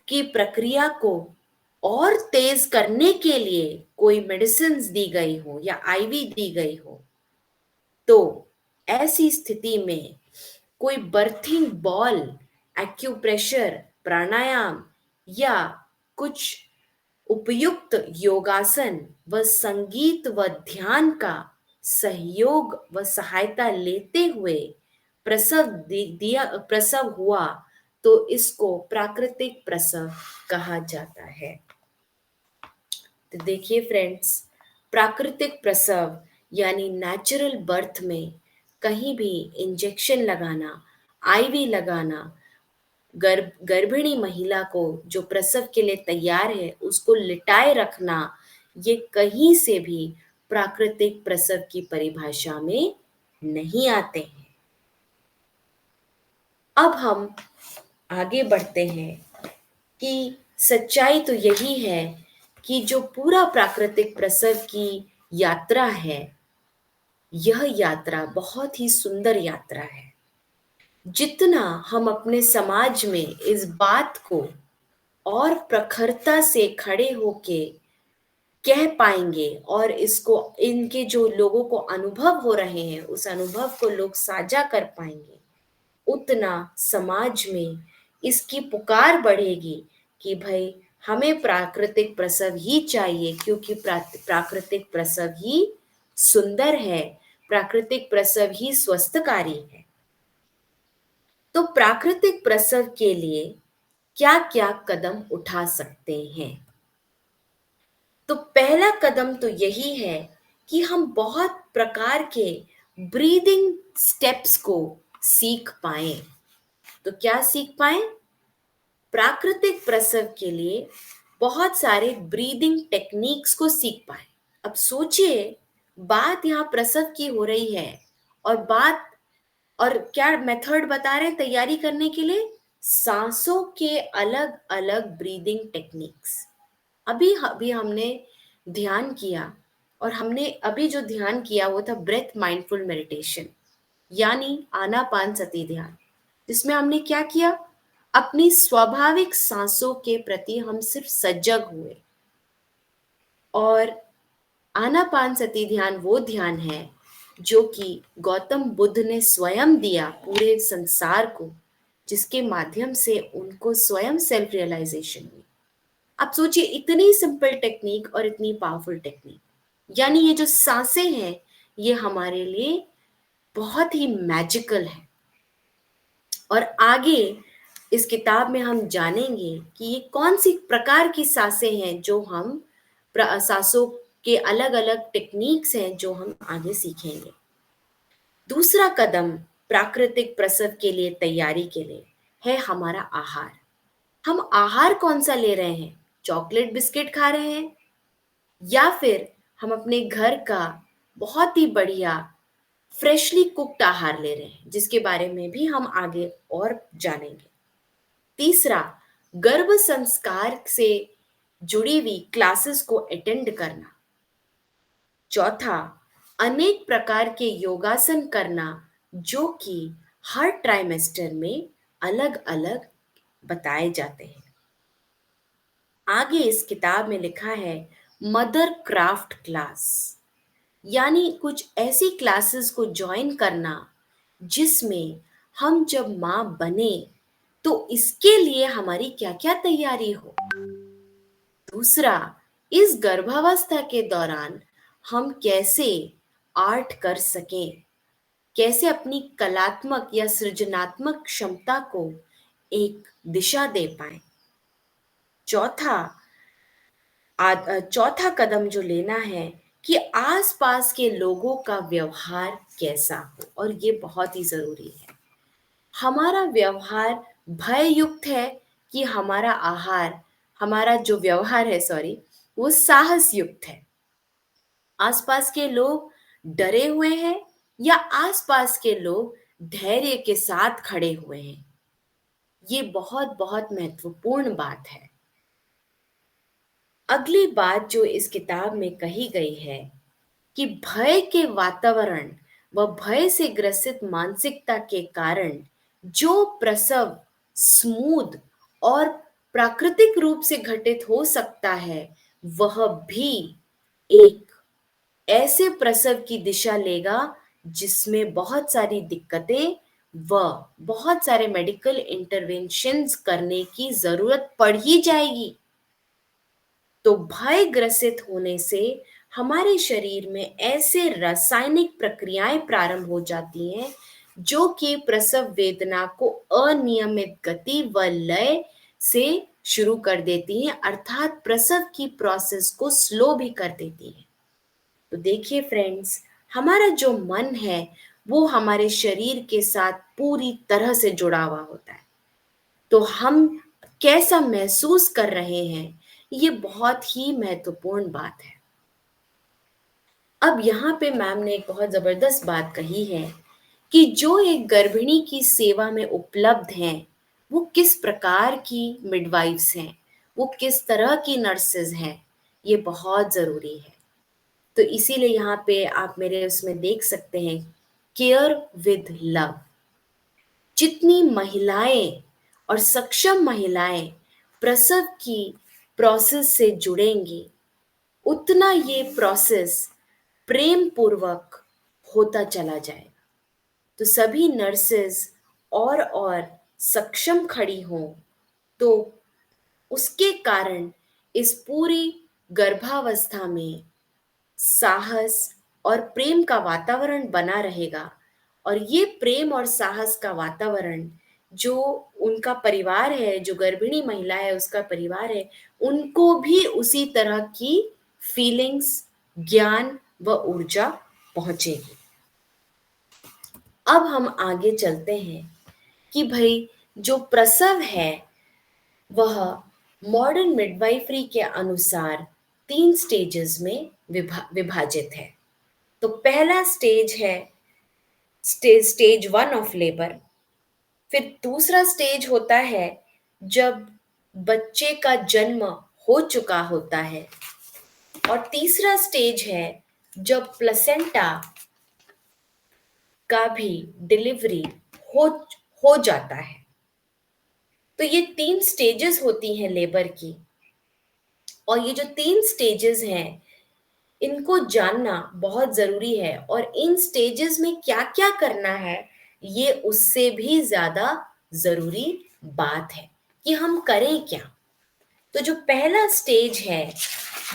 की प्रक्रिया को और तेज करने के लिए कोई मेडिसिन्स दी गई हो या आईवी दी गई हो। तो ऐसी स्थिति में कोई बर्थिंग बॉल, एक्यूप्रेशर, प्राणायाम या कुछ उपयुक्त योगासन व संगीत व ध्यान का सहयोग व सहायता लेते हुए प्रसव हुआ, तो इसको प्राकृतिक प्रसव कहा जाता है। तो देखिए फ्रेंड्स, प्राकृतिक प्रसव यानी नेचुरल बर्थ में कहीं भी इंजेक्शन लगाना, आईवी लगाना गर्भिणी महिला को जो प्रसव के लिए तैयार है उसको लिटाए रखना, ये कहीं से भी प्राकृतिक प्रसव की परिभाषा में नहीं आते हैं। अब हम आगे बढ़ते हैं कि सच्चाई तो यही है कि जो पूरा प्राकृतिक प्रसव की यात्रा है, यह यात्रा बहुत ही सुंदर यात्रा है। जितना हम अपने समाज में इस बात को और प्रखरता से खड़े होके कह पाएंगे और इसको, इनके जो लोगों को अनुभव हो रहे हैं उस अनुभव को लोग साझा कर पाएंगे, उतना समाज में इसकी पुकार बढ़ेगी कि भाई हमें प्राकृतिक प्रसव ही चाहिए, क्योंकि प्राकृतिक प्रसव ही सुंदर है, प्राकृतिक प्रसव ही स्वस्थकारी है। तो प्राकृतिक प्रसव के लिए क्या क्या कदम उठा सकते हैं? तो पहला कदम तो यही है कि हम बहुत प्रकार के ब्रीदिंग स्टेप्स को सीख पाए। तो क्या सीख पाए? प्राकृतिक प्रसव के लिए बहुत सारे ब्रीदिंग टेक्निक्स को सीख पाए। अब सोचिए, बात यहाँ प्रसव की हो रही है और क्या मेथड बता रहे हैं तैयारी करने के लिए? सांसों के अलग अलग ब्रीदिंग टेक्निक्स। अभी अभी हमने ध्यान किया, और हमने अभी जो ध्यान किया वो था ब्रेथ माइंडफुल मेडिटेशन, यानी आनापानसती ध्यान, जिसमें हमने क्या किया? अपनी स्वाभाविक सांसों के प्रति हम सिर्फ सजग हुए। और आनापानसती ध्यान वो ध्यान है जो कि गौतम बुद्ध ने स्वयं दिया पूरे संसार को, जिसके माध्यम से उनको स्वयं सेल्फ रियलाइजेशन हुई। आप सोचिए, इतनी सिंपल टेक्निक और इतनी पावरफुल टेक्निक, यानी ये जो सांसें हैं ये हमारे लिए बहुत ही मैजिकल है। और आगे इस किताब में हम जानेंगे कि ये कौन सी प्रकार की सांसें हैं जो हम सांसों के अलग अलग टेक्निक्स हैं जो हम आगे सीखेंगे। दूसरा कदम प्राकृतिक प्रसव के लिए तैयारी के लिए है हमारा आहार। हम आहार कौन सा ले रहे हैं? चॉकलेट बिस्किट खा रहे हैं, या फिर हम अपने घर का बहुत ही बढ़िया फ्रेशली कुक्ड आहार ले रहे हैं, जिसके बारे में भी हम आगे और जानेंगे। तीसरा, गर्भ संस्कार से जुड़ी हुई क्लासेस को अटेंड करना। चौथा, अनेक प्रकार के योगासन करना जो कि हर ट्राइमेस्टर में अलग अलग बताए जाते हैं। आगे इस किताब में लिखा है मदर क्राफ्ट क्लास, यानी कुछ ऐसी क्लासेस को ज्वाइन करना जिसमें हम जब माँ बने तो इसके लिए हमारी क्या क्या तैयारी हो। दूसरा, इस गर्भावस्था के दौरान हम कैसे आर्ट कर सकें, कैसे अपनी कलात्मक या सृजनात्मक क्षमता को एक दिशा दे पाए। चौथा कदम जो लेना है कि आसपास के लोगों का व्यवहार कैसा हो, और ये बहुत ही जरूरी है। हमारा व्यवहार भय युक्त है कि हमारा जो व्यवहार है वो साहस युक्त है। आसपास के लोग डरे हुए हैं या आसपास के लोग धैर्य के साथ खड़े हुए हैं, ये बहुत बहुत महत्वपूर्ण बात है। अगली बात जो इस किताब में कही गई है कि भय के वातावरण व भय से ग्रसित मानसिकता के कारण जो प्रसव स्मूथ और प्राकृतिक रूप से घटित हो सकता है, वह भी एक ऐसे प्रसव की दिशा लेगा जिसमें बहुत सारी दिक्कतें व बहुत सारे मेडिकल इंटरवेंशंस करने की जरूरत पड़ ही जाएगी। तो भय ग्रसित होने से हमारे शरीर में ऐसे रासायनिक प्रक्रियाएं प्रारंभ हो जाती हैं जो कि प्रसव वेदना को अनियमित गति व लय से शुरू कर देती हैं, अर्थात प्रसव की प्रोसेस को स्लो भी कर देती हैं। तो देखिए फ्रेंड्स, हमारा जो मन है वो हमारे शरीर के साथ पूरी तरह से जुड़ा हुआ होता है। तो हम कैसा महसूस कर रहे हैं, ये बहुत ही महत्वपूर्ण बात है। अब यहाँ पे मैम ने एक बहुत जबरदस्त बात कही है कि जो एक गर्भिणी की सेवा में उपलब्ध हैं, वो किस प्रकार की मिडवाइफ्स हैं, वो किस तरह की नर्सेज हैं, ये बहुत जरूरी है। तो इसीलिए यहाँ पे आप मेरे उसमें देख सकते हैं, केयर विद लव। जितनी महिलाएं और सक्षम महिलाएं प्रसव की प्रोसेस से जुड़ेंगी, उतना ये प्रोसेस प्रेम पूर्वक होता चला जाएगा। तो सभी नर्सेज और सक्षम खड़ी हों, तो उसके कारण इस पूरी गर्भावस्था में साहस और प्रेम का वातावरण बना रहेगा। और ये प्रेम और साहस का वातावरण जो उनका परिवार है, जो गर्भिणी महिला है उसका परिवार है, उनको भी उसी तरह की फीलिंग्स, ज्ञान व ऊर्जा पहुंचेगी। अब हम आगे चलते हैं कि भाई जो प्रसव है वह मॉडर्न मिडवाइफरी के अनुसार 3 स्टेजेस में विभाजित है। तो पहला स्टेज है स्टेज 1 ऑफ लेबर। फिर दूसरा स्टेज होता है जब बच्चे का जन्म हो चुका होता है, और तीसरा स्टेज है जब प्लेसेंटा का भी डिलीवरी हो हो जाता है। तो ये 3 स्टेजेस होती हैं लेबर की, और ये जो 3 स्टेजेस हैं इनको जानना बहुत जरूरी है। और इन स्टेजेस में क्या क्या करना है, ये उससे भी ज्यादा जरूरी बात है कि हम करें क्या। तो जो पहला स्टेज है,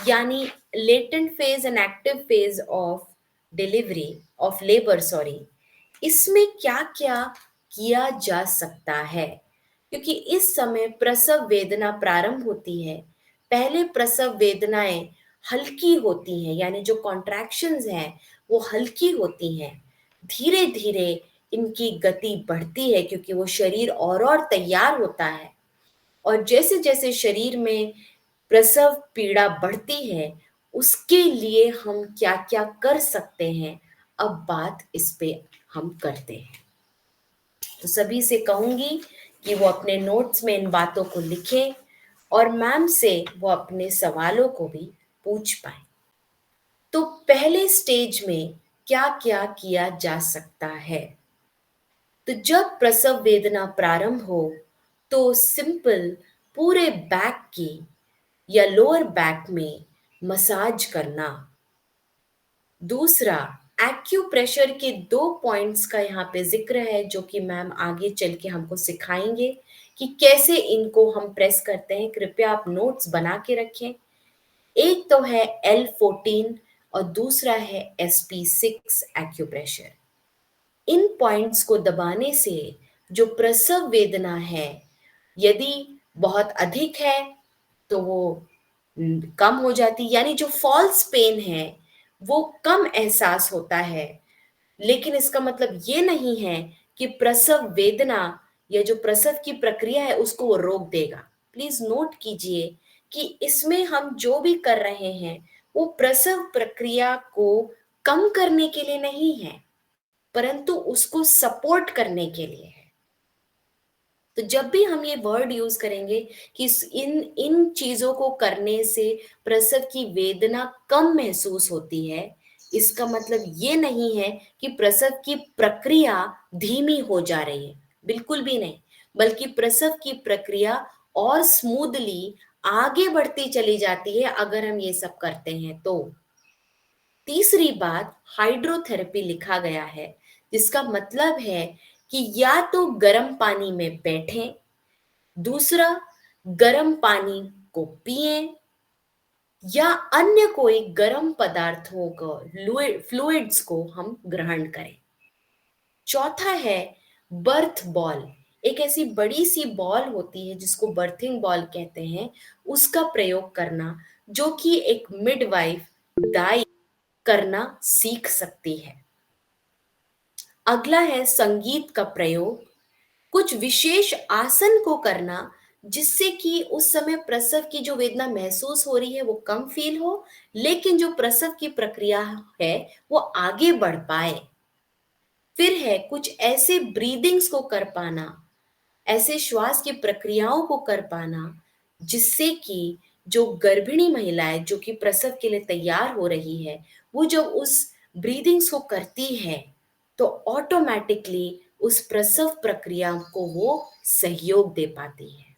यानी latent phase and active phase of delivery of labour, sorry, इसमें क्या क्या किया जा सकता है, क्योंकि इस समय प्रसव वेदना प्रारंभ होती है। पहले प्रसव वेदनाएं हल्की होती हैं, यानी जो कॉन्ट्रैक्शंस हैं वो हल्की होती हैं। धीरे धीरे इनकी गति बढ़ती है, क्योंकि वो शरीर और तैयार होता है। और जैसे जैसे शरीर में प्रसव पीड़ा बढ़ती है, उसके लिए हम क्या क्या कर सकते हैं, अब बात इस पे हम करते हैं। तो सभी से कहूंगी कि वो अपने नोट्स में इन बातों को लिखें और मैम से वो अपने सवालों को भी पूछ पाए। तो पहले स्टेज में क्या क्या किया जा सकता है। तो जब प्रसव वेदना प्रारंभ हो तो सिंपल पूरे बैक की या लोअर बैक में मसाज करना। दूसरा, एक्यूप्रेशर के 2 पॉइंट्स का यहाँ पे जिक्र है, जो कि मैम आगे चल के हमको सिखाएंगे कि कैसे इनको हम प्रेस करते हैं। कृपया आप नोट्स बना के रखें। एक तो है L14 और दूसरा है SP6 एक्यूप्रेशर। इन पॉइंट्स को दबाने से जो प्रसव वेदना है, यदि बहुत अधिक है तो वो कम हो जाती, यानी जो फॉल्स पेन है वो कम एहसास होता है। लेकिन इसका मतलब ये नहीं है कि प्रसव वेदना या जो प्रसव की प्रक्रिया है उसको वो रोक देगा। प्लीज नोट कीजिए कि इसमें हम जो भी कर रहे हैं वो प्रसव प्रक्रिया को कम करने के लिए नहीं है, परंतु उसको सपोर्ट करने के लिए है। तो जब भी हम ये वर्ड यूज करेंगे कि इन इन चीजों को करने से प्रसव की वेदना कम महसूस होती है, इसका मतलब ये नहीं है कि प्रसव की प्रक्रिया धीमी हो जा रही है, बिल्कुल भी नहीं, बल्कि प्रसव की प्रक्रिया और स्मूथली आगे बढ़ती चली जाती है अगर हम ये सब करते हैं तो। तीसरी बात, हाइड्रोथेरेपी लिखा गया है, जिसका मतलब है कि या तो गर्म पानी में बैठें, दूसरा गर्म पानी को पिएं, या अन्य कोई गर्म पदार्थों को फ्लूइड्स को हम ग्रहण करें। चौथा है बर्थ बॉल। एक ऐसी बड़ी सी बॉल होती है जिसको बर्थिंग बॉल कहते हैं, उसका प्रयोग करना, जो कि एक मिडवाइफ दाई करना सीख सकती है। अगला है संगीत का प्रयोग। कुछ विशेष आसन को करना जिससे कि उस समय प्रसव की जो वेदना महसूस हो रही है वो कम फील हो, लेकिन जो प्रसव की प्रक्रिया है वो आगे बढ़ पाए। फिर है कुछ ऐसे ब्रीदिंग्स को कर पाना, ऐसे श्वास की प्रक्रियाओं को कर पाना जिससे कि जो गर्भिणी महिलाएं जो कि प्रसव के लिए तैयार हो रही है, वो जब उस ब्रीदिंग्स को करती है तो ऑटोमेटिकली उस प्रसव प्रक्रिया को वो सहयोग दे पाती है।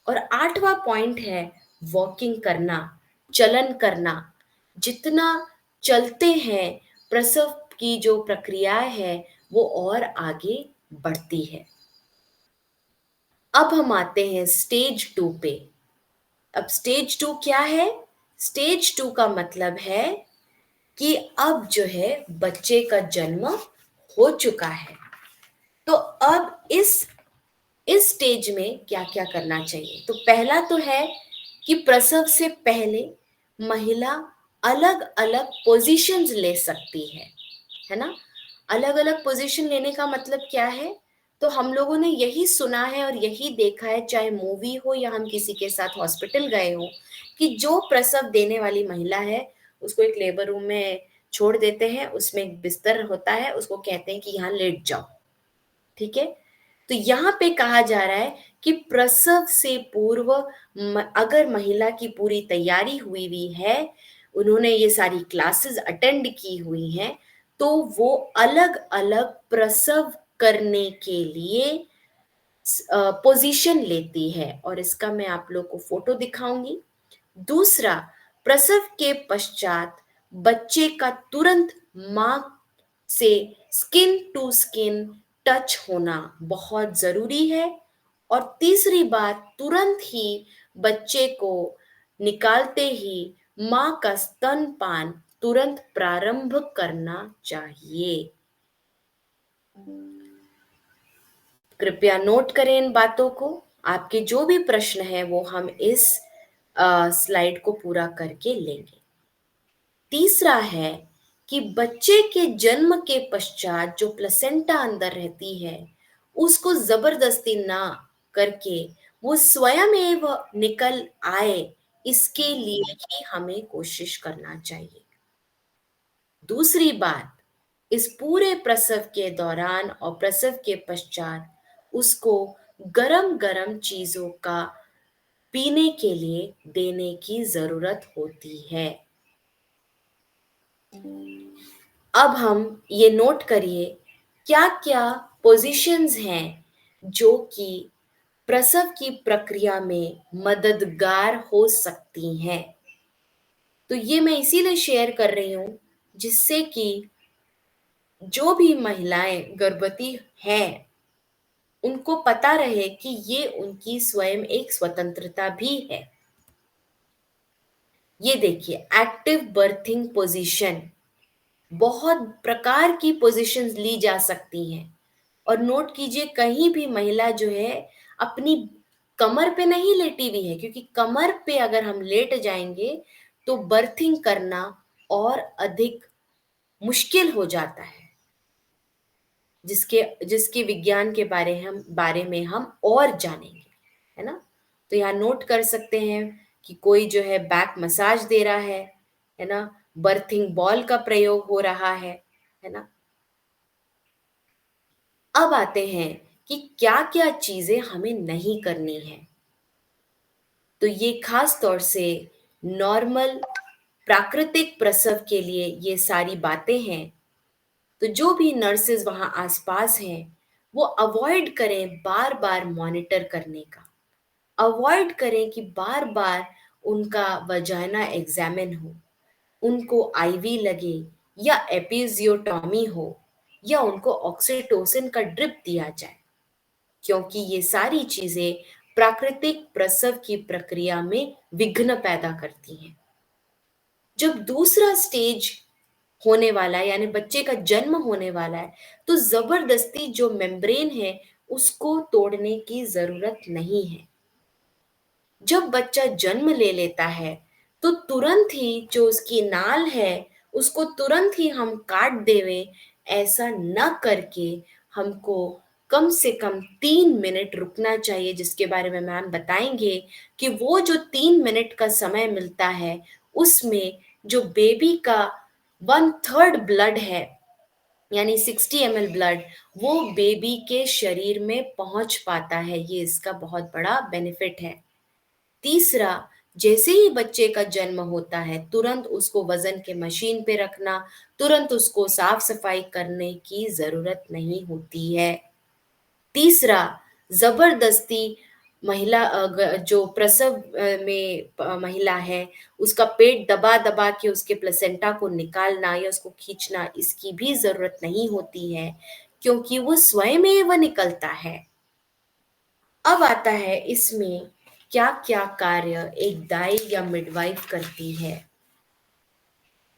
और 8वां पॉइंट है वॉकिंग करना, चलन करना। जितना चलते हैं प्रसव की जो प्रक्रिया है वो और आगे बढ़ती है। अब हम आते हैं स्टेज 2 पे। अब स्टेज 2 क्या है? स्टेज 2 का मतलब है कि अब जो है बच्चे का जन्म हो चुका है। तो अब इस स्टेज में क्या क्या करना चाहिए? तो पहला तो है कि प्रसव से पहले महिला अलग अलग पोजीशंस ले सकती है ना? अलग अलग पोजीशन लेने का मतलब क्या है? तो हम लोगों ने यही सुना है और यही देखा है, चाहे मूवी हो या हम किसी के साथ हॉस्पिटल गए हो, कि जो प्रसव देने वाली महिला है उसको एक लेबर रूम में छोड़ देते हैं, उसमें एक बिस्तर होता है, उसको कहते हैं कि यहाँ लेट जाओ। ठीक है? तो यहाँ पे कहा जा रहा है कि प्रसव से पूर्व अगर महिला की पूरी तैयारी हुई हुई है, उन्होंने ये सारी क्लासेस अटेंड की हुई हैं, तो वो अलग अलग प्रसव करने के लिए पोजीशन लेती है। और इसका मैं आप लोग को फोटो दिखाऊंगी। दूसरा, प्रसव के पश्चात बच्चे का तुरंत मां से स्किन टू स्किन टच होना बहुत जरूरी है। और तीसरी बात, तुरंत ही बच्चे को निकालते ही मां का स्तनपान तुरंत प्रारंभ करना चाहिए। कृपया नोट करें इन बातों को। आपके जो भी प्रश्न है वो हम इस स्लाइड को पूरा करके लेंगे। तीसरा है कि बच्चे के जन्म के पश्चात जो प्लेसेंटा अंदर रहती है उसको जबरदस्ती ना करके वो स्वयं निकल आए, इसके लिए ही हमें कोशिश करना चाहिए। दूसरी बात, इस पूरे प्रसव के दौरान और प्रसव के पश्चात उसको गरम गरम चीजों का पीने के लिए देने की जरूरत होती है। अब हम ये नोट करिए क्या क्या पोजीशंस हैं जो कि प्रसव की प्रक्रिया में मददगार हो सकती हैं। तो ये मैं इसीलिए शेयर कर रही हूं जिससे कि जो भी महिलाएं गर्भवती हैं उनको पता रहे कि ये उनकी स्वयं एक स्वतंत्रता भी है। ये देखिए, एक्टिव बर्थिंग पोजीशन, बहुत प्रकार की पोजीशंस ली जा सकती हैं। और नोट कीजिए, कहीं भी महिला जो है अपनी कमर पे नहीं लेटी हुई है, क्योंकि कमर पे अगर हम लेट जाएंगे तो बर्थिंग करना और अधिक मुश्किल हो जाता है, जिसके जिसके विज्ञान के बारे में हम और जानेंगे, है ना? तो यहाँ नोट कर सकते हैं कि कोई जो है बैक मसाज दे रहा है ना? बर्थिंग बॉल का प्रयोग हो रहा है ना? अब आते हैं कि क्या क्या चीजें हमें नहीं करनी है। तो ये खास तौर से नॉर्मल प्राकृतिक प्रसव के लिए ये सारी बातें हैं। तो जो भी नर्सेज वहां आसपास हैं वो अवॉइड करें बार बार मॉनिटर करने का। अवॉइड करें कि बार बार उनका वजाइना एग्जामिन हो, उनको आईवी लगे या एपिजियोटॉमी हो या उनको ऑक्सीटोसिन का ड्रिप दिया जाए, क्योंकि ये सारी चीजें प्राकृतिक प्रसव की प्रक्रिया में विघ्न पैदा करती हैं। जब दूसरा स्टेज होने वाला है, यानी बच्चे का जन्म होने वाला है, तो जबरदस्ती जो मेम्ब्रेन है उसको तोड़ने की जरूरत नहीं है। जब बच्चा जन्म ले लेता है तो तुरंत ही जो उसकी नाल है उसको तुरंत ही हम काट देवे, ऐसा न करके हमको कम से कम 3 मिनट रुकना चाहिए, जिसके बारे में मैम बताएंगे कि वो जो 3 मिनट का समय मिलता है उसमें जो बेबी का 1/3 ब्लड है यानी 60 ml ब्लड वो बेबी के शरीर में पहुंच पाता है। ये इसका बहुत बड़ा बेनिफिट है। तीसरा, जैसे ही बच्चे का जन्म होता है तुरंत उसको वजन के मशीन पे रखना, तुरंत उसको साफ सफाई करने की जरूरत नहीं होती है। तीसरा, जबरदस्ती महिला जो प्रसव में महिला है उसका पेट दबा दबा के उसके प्लेसेंटा को निकालना या उसको खींचना, इसकी भी जरूरत नहीं होती है क्योंकि वो स्वयं में वह निकलता है। अब आता है इसमें क्या क्या कार्य एक दाई या मिडवाइफ करती है।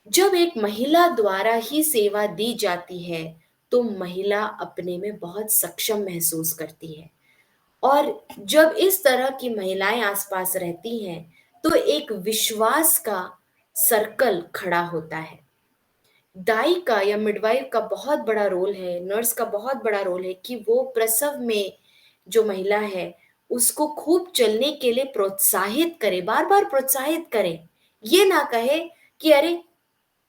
जब एक महिला द्वारा ही सेवा दी जाती है तो महिला अपने में बहुत सक्षम महसूस करती है, और जब इस तरह की महिलाएं आसपास रहती हैं तो एक विश्वास का सर्कल खड़ा होता है। दाई का या मिडवाइफ का बहुत बड़ा रोल है, नर्स का बहुत बड़ा रोल है कि वो प्रसव में जो महिला है उसको खूब चलने के लिए प्रोत्साहित करे, बार बार प्रोत्साहित करे। ये ना कहे कि अरे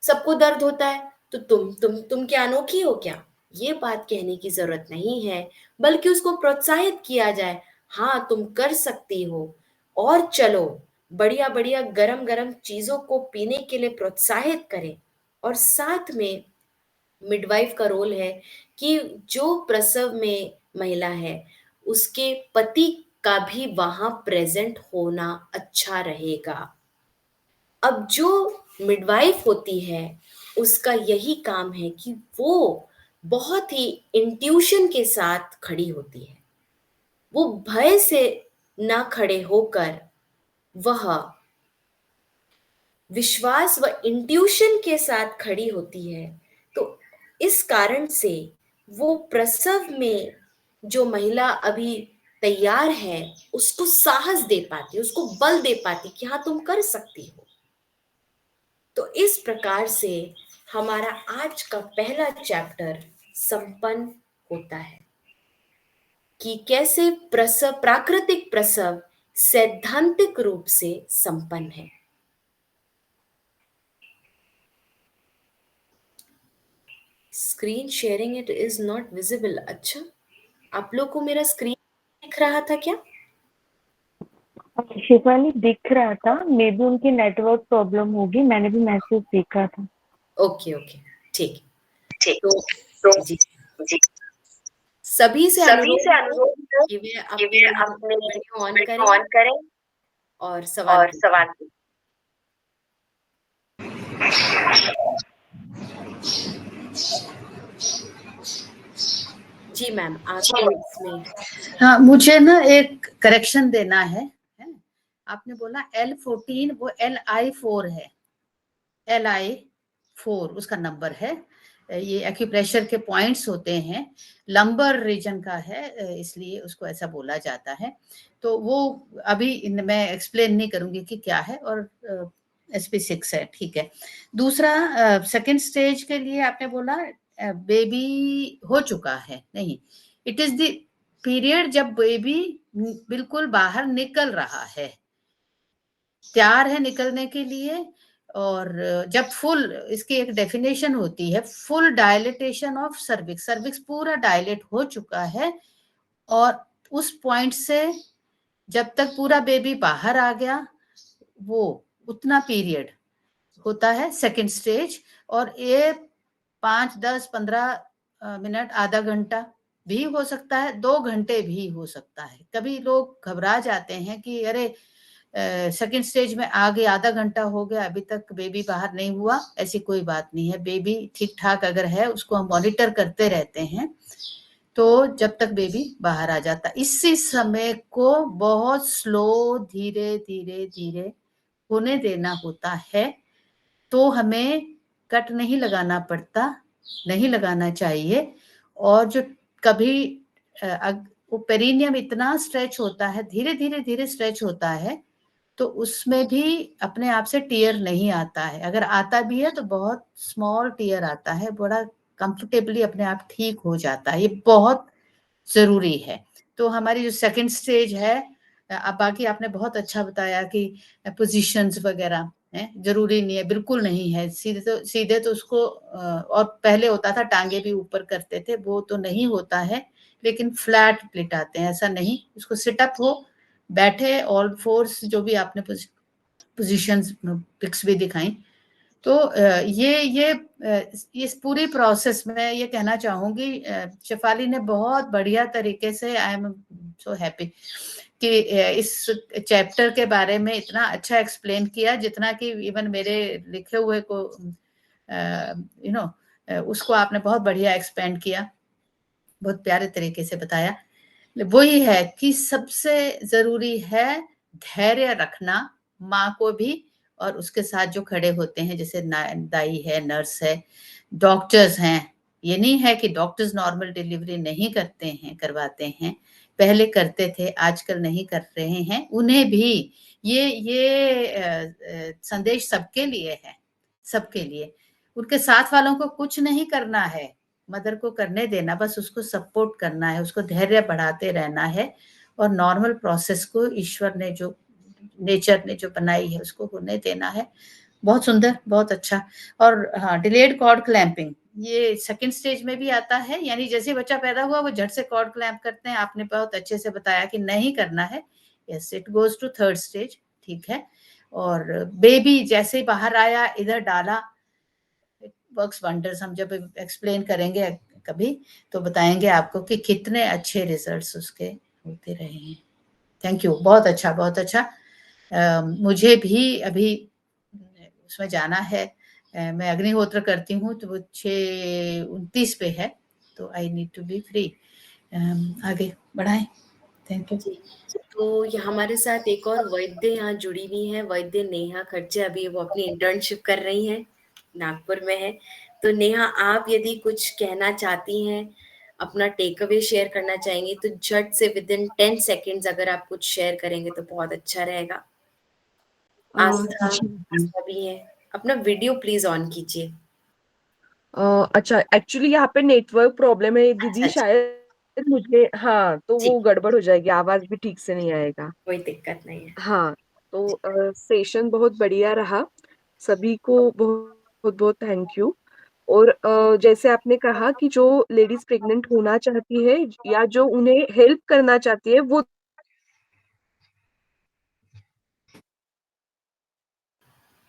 सबको दर्द होता है तो तुम क्या अनोखी हो क्या, ये बात कहने की जरूरत नहीं है, बल्कि उसको प्रोत्साहित किया जाए, हाँ तुम कर सकती हो, और चलो बढ़िया बढ़िया गरम गरम चीजों को पीने के लिए प्रोत्साहित करें। और साथ में मिडवाइफ का रोल है कि जो प्रसव में महिला है उसके पति का भी वहां प्रेजेंट होना अच्छा रहेगा। अब जो मिडवाइफ होती है उसका यही काम है कि वो बहुत ही इंट्यूशन के साथ खड़ी होती है, वो भय से ना खड़े होकर वह विश्वास व इंट्यूशन के साथ खड़ी होती है। तो इस कारण से वो प्रसव में जो महिला अभी तैयार है उसको साहस दे पाती, उसको बल दे पाती कि हाँ तुम कर सकती हो। तो इस प्रकार से हमारा आज का पहला चैप्टर संपन्न होता है कि कैसे प्रसव, प्राकृतिक प्रसव सैद्धांतिक रूप से संपन्न है। Screen sharing it is not visible. अच्छा, आप लोग को मेरा स्क्रीन दिख रहा था क्या? शिफाली दिख रहा था, मे बी उनकी नेटवर्क प्रॉब्लम होगी, मैंने भी मैसेज देखा था। ओके ओके, ठीक। ठीक। तो जी सभी से अनुरोध है कि वे अपने वीडियो ऑन करें और सवाल पूछें। जी मैम, आपको इसमें हाँ, मुझे ना एक करेक्शन देना है। आपने बोला L14, वो LI4 है, LI4 उसका नंबर है। ये एक्यूप्रेशर के पॉइंट्स होते हैं, लंबर रीजन का है, इसलिए उसको ऐसा बोला जाता है। तो वो अभी मैं एक्सप्लेन नहीं करूंगी कि क्या है, और SP6 है, ठीक है। दूसरा, सेकंड स्टेज के लिए आपने बोला बेबी हो चुका है, नहीं, इट इज द पीरियड जब बेबी बिल्कुल बाहर निकल रहा है, तैयार है निकलने के लिए। और जब फुल, इसकी एक डेफिनेशन होती है, full dilatation of cervix, cervix पूरा डायलेट हो चुका है, और उस पॉइंट से जब तक पूरा बेबी बाहर आ गया वो उतना पीरियड होता है सेकंड स्टेज। और ये 5, 10, 15 मिनट, आधा घंटा भी हो सकता है, 2 घंटे भी हो सकता है। कभी लोग घबरा जाते हैं कि अरे सेकंड स्टेज में आ गए, आधा घंटा हो गया अभी तक बेबी बाहर नहीं हुआ। ऐसी कोई बात नहीं है, बेबी ठीक ठाक अगर है उसको हम मॉनिटर करते रहते हैं, तो जब तक बेबी बाहर आ जाता, इसी समय को बहुत स्लो, धीरे धीरे धीरे होने देना होता है। तो हमें कट नहीं लगाना पड़ता, नहीं लगाना चाहिए। और जो कभी वो पेरिनियम इतना स्ट्रेच होता है, धीरे धीरे धीरे स्ट्रेच होता है, तो उसमें भी अपने आप से टीयर नहीं आता है। अगर आता भी है तो बहुत स्मॉल टीयर आता है, बड़ा कंफर्टेबली अपने आप ठीक हो जाता है। ये बहुत ज़रूरी है। तो हमारी जो सेकंड स्टेज है, अब बाकी आपने बहुत अच्छा बताया कि पोज़ीशंस वग़ैरह हैं, ज़रूरी नहीं है, बिल्कुल नहीं है। सीधे तो उसको और पहले होता था टाँगे भी ऊपर करते थे, वो तो नहीं होता है, लेकिन फ्लैट लिटाते हैं, ऐसा नहीं। उसको सिट अप हो, बैठे ऑल फोर्स, जो भी आपने पोज़ीशंस पिक्स भी दिखाई। तो इस पूरी प्रोसेस में ये कहना चाहूँगी, शेफाली ने बहुत बढ़िया तरीके से, आई एम सो हैप्पी कि इस चैप्टर के बारे में इतना अच्छा एक्सप्लेन किया, जितना कि इवन मेरे लिखे हुए को उसको आपने बहुत बढ़िया एक्सपेंड किया, बहुत प्यारे तरीके से बताया। वही है कि सबसे ज़रूरी है धैर्य रखना, माँ को भी और उसके साथ जो खड़े होते हैं, जैसे दाई है, नर्स है, डॉक्टर्स हैं। ये नहीं है कि डॉक्टर्स नॉर्मल डिलीवरी नहीं करते हैं, करवाते हैं। पहले करते थे, आजकल नहीं कर रहे हैं। उन्हें भी ये संदेश सबके लिए है, सबके लिए। उनके साथ वालों को कुछ नहीं करना है, मदर को करने देना, बस उसको सपोर्ट करना है, उसको धैर्य बढ़ाते रहना है और नॉर्मल प्रोसेस को ईश्वर ने जो, नेचर ने जो बनाई है, उसको होने देना है। बहुत सुंदर, बहुत अच्छा। और हाँ, डिलेड कॉर्ड क्लैंपिंग ये सेकंड स्टेज में भी आता है, यानी जैसे बच्चा पैदा हुआ वो झट से कॉर्ड क्लैंप करते हैं। आपने बहुत अच्छे से बताया कि नहीं करना है। Yes, it goes to third stage, ठीक है। और बेबी जैसे ही बाहर आया, इधर डाला, वर्क्स वंडर्स। हम जब एक्सप्लेन करेंगे कभी तो बताएंगे आपको कि कितने अच्छे रिजल्ट्स उसके होते रहे हैं। थैंक यू, बहुत अच्छा, बहुत अच्छा। मुझे भी अभी उसमें जाना है। मैं अग्निहोत्र करती हूँ, तो वो 6:29 पे है, तो I need to be free. आगे बढ़ाएं। Thank you. जी, तो हमारे साथ एक और वैद्य यहाँ जुड़ी हुई है, वैद्य नेहा खर्चे। अभी वो अपनी इंटर्नशिप कर रही हैं, नागपुर में है। तो नेहा, आप यदि कुछ कहना चाहती हैं, अपना टेक अवे शेयर करना चाहेंगी, तो झट से विदिन 10 सेकेंड्स अगर आप कुछ शेयर करेंगे तो बहुत अच्छा रहेगा। आस्था, जी। आस्था भी है। अपना वीडियो प्लीज ऑन कीजिए। अच्छा, एक्चुअली यहाँ पे नेटवर्क प्रॉब्लम है अच्छा दीदी, अच्छा, शायद मुझे, हाँ, तो जी, वो गड़बड़ हो जाएगी, आवाज भी ठीक से नहीं आएगा। कोई दिक्कत नहीं है। हाँ, तो सेशन बहुत बढ़िया रहा, सभी को बहुत बहुत थैंक यू। और जैसे आपने कहा कि जो लेडीज प्रेग्नेंट होना चाहती है या जो उन्हें हेल्प करना चाहती है, वो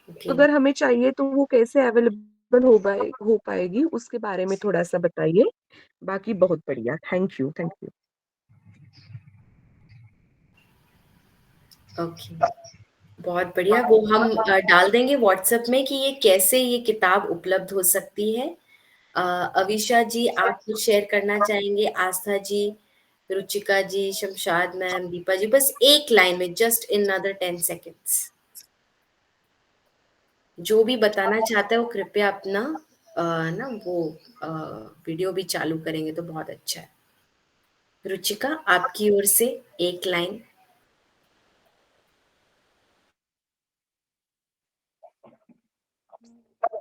ओके, अगर हमें चाहिए तो वो कैसे अवेलेबल हो पाएगी, उसके बारे में थोड़ा सा बताइए। बाकी बहुत बढ़िया, thank you, thank you. Okay, बहुत बढ़िया। वो हम डाल देंगे व्हाट्सएप में कि ये कैसे ये किताब उपलब्ध हो सकती है। अविशा जी, आप कुछ शेयर करना चाहेंगे? आस्था जी, रुचिका जी, शमशाद मैम, दीपा जी, बस एक लाइन में, जस्ट इन अनदर 10 सेकेंड्स। जो भी बताना चाहता है वो कृपया अपना ना वो वीडियो भी चालू करेंगे तो बहुत अच्छा है। रुचिका, आपकी ओर से एक लाइन।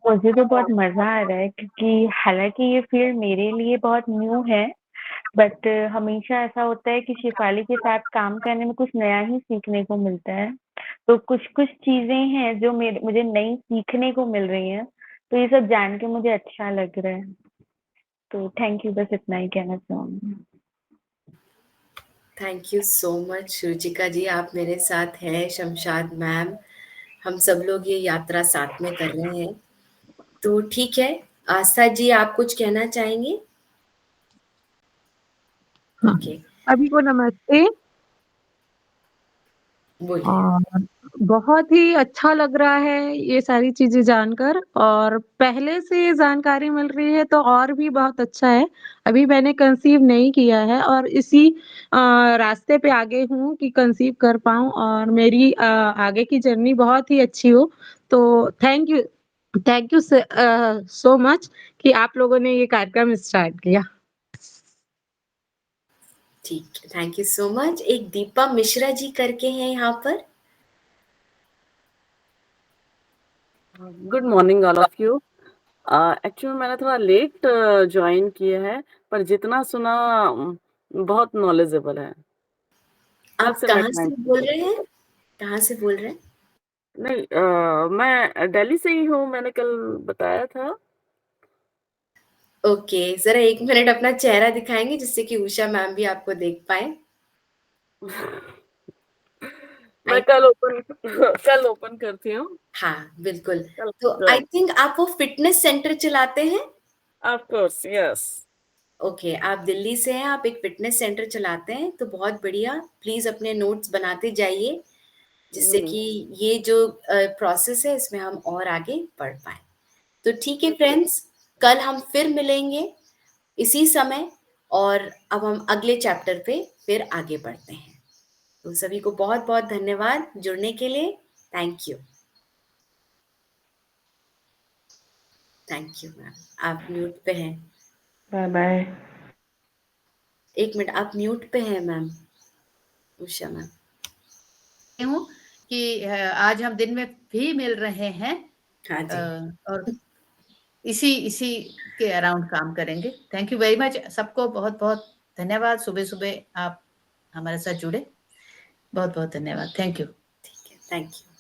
मुझे तो बहुत मजा आ रहा है, क्योंकि हालांकि ये फील्ड मेरे लिए बहुत न्यू है, बट हमेशा ऐसा होता है कि शेफाली के साथ काम करने में कुछ नया ही सीखने को मिलता है। तो कुछ कुछ चीजें हैं जो मुझे नई सीखने को मिल रही हैं, तो ये सब जान के मुझे अच्छा लग रहा है। तो थैंक यू, बस इतना ही कहना चाहूंगी। Thank you so much Ruchika ji, आप मेरे साथ हैं, शमशाद मैम, हम सब लोग ये यात्रा साथ में कर रहे हैं। तो ठीक है, आस्था जी, आप कुछ कहना चाहेंगे? हाँ, ओके, सभी को नमस्ते। बोलिए। और बहुत ही अच्छा लग रहा है ये सारी चीजें जानकर, और पहले से ये जानकारी मिल रही है तो और भी बहुत अच्छा है। अभी मैंने कंसीव नहीं किया है और इसी रास्ते पे आगे हूँ कि कंसीव कर पाऊँ और मेरी आगे की जर्नी बहुत ही अच्छी हो। तो थैंक यू सो मच कि आप लोगों ने ये कार्यक्रम स्टार्ट किया। ठीक है, थैंक यू सो मच। एक दीपा मिश्रा जी करके हैं यहाँ पर। Good morning all of you. Actually मैंने थोड़ा लेट ज्वाइन किया है, पर जितना सुना बहुत नॉलेजेबल है। कल आप से मैं कहाँ ट्राई से बोल रहे करूँगी। हैं? कहाँ से बोल रहे हैं? नहीं मैं दिल्ली से ही हूँ, मैंने कल बताया था। ओके, ज़रा 1 मिनट अपना चेहरा दिखाएँगे जिससे कि उषा मैम भी आपको देख पाएँ? मैं आई कल ओपन करती हूँ। हाँ, बिल्कुल। कल तो आई कल थिंक आप वो फ़िटनेस सेंटर चलाते हैं? Of course, yes. ओके, आप दिल्ली से हैं, आप एक फ़िटनेस सेंटर चलाते हैं, तो बहुत बढ़िया। प्लीज़ अपने नोट्स बनाते जाइए, जिससे हुँ, कि ये जो प्रोसेस है, इसमें हम और आगे बढ़ पाएँ। तो ठीक है ठीक है। फ्रेंड्स, कल हम फिर मिलेंगे इसी समय और अब हम अगले चैप्टर पे फिर आगे बढ़ते हैं। तो सभी को बहुत-बहुत धन्यवाद जुड़ने के लिए। Thank you. Thank you ma'am. आप म्यूट पे हैं। बाय-बाय। 1 मिनट आप म्यूट पे हैं मैम, उषा मैम। हूँ कि आज हम दिन में भी मिल रहे हैं हाँ जी। और इसी इसी के अराउंड काम करेंगे। थैंक यू वेरी मच सबको बहुत-बहुत धन्यवाद। सुबह-सुबह आप हमारे साथ जुड़े। बहुत-बहुत धन्यवाद। Thank you. ठीक है, थैंक यू।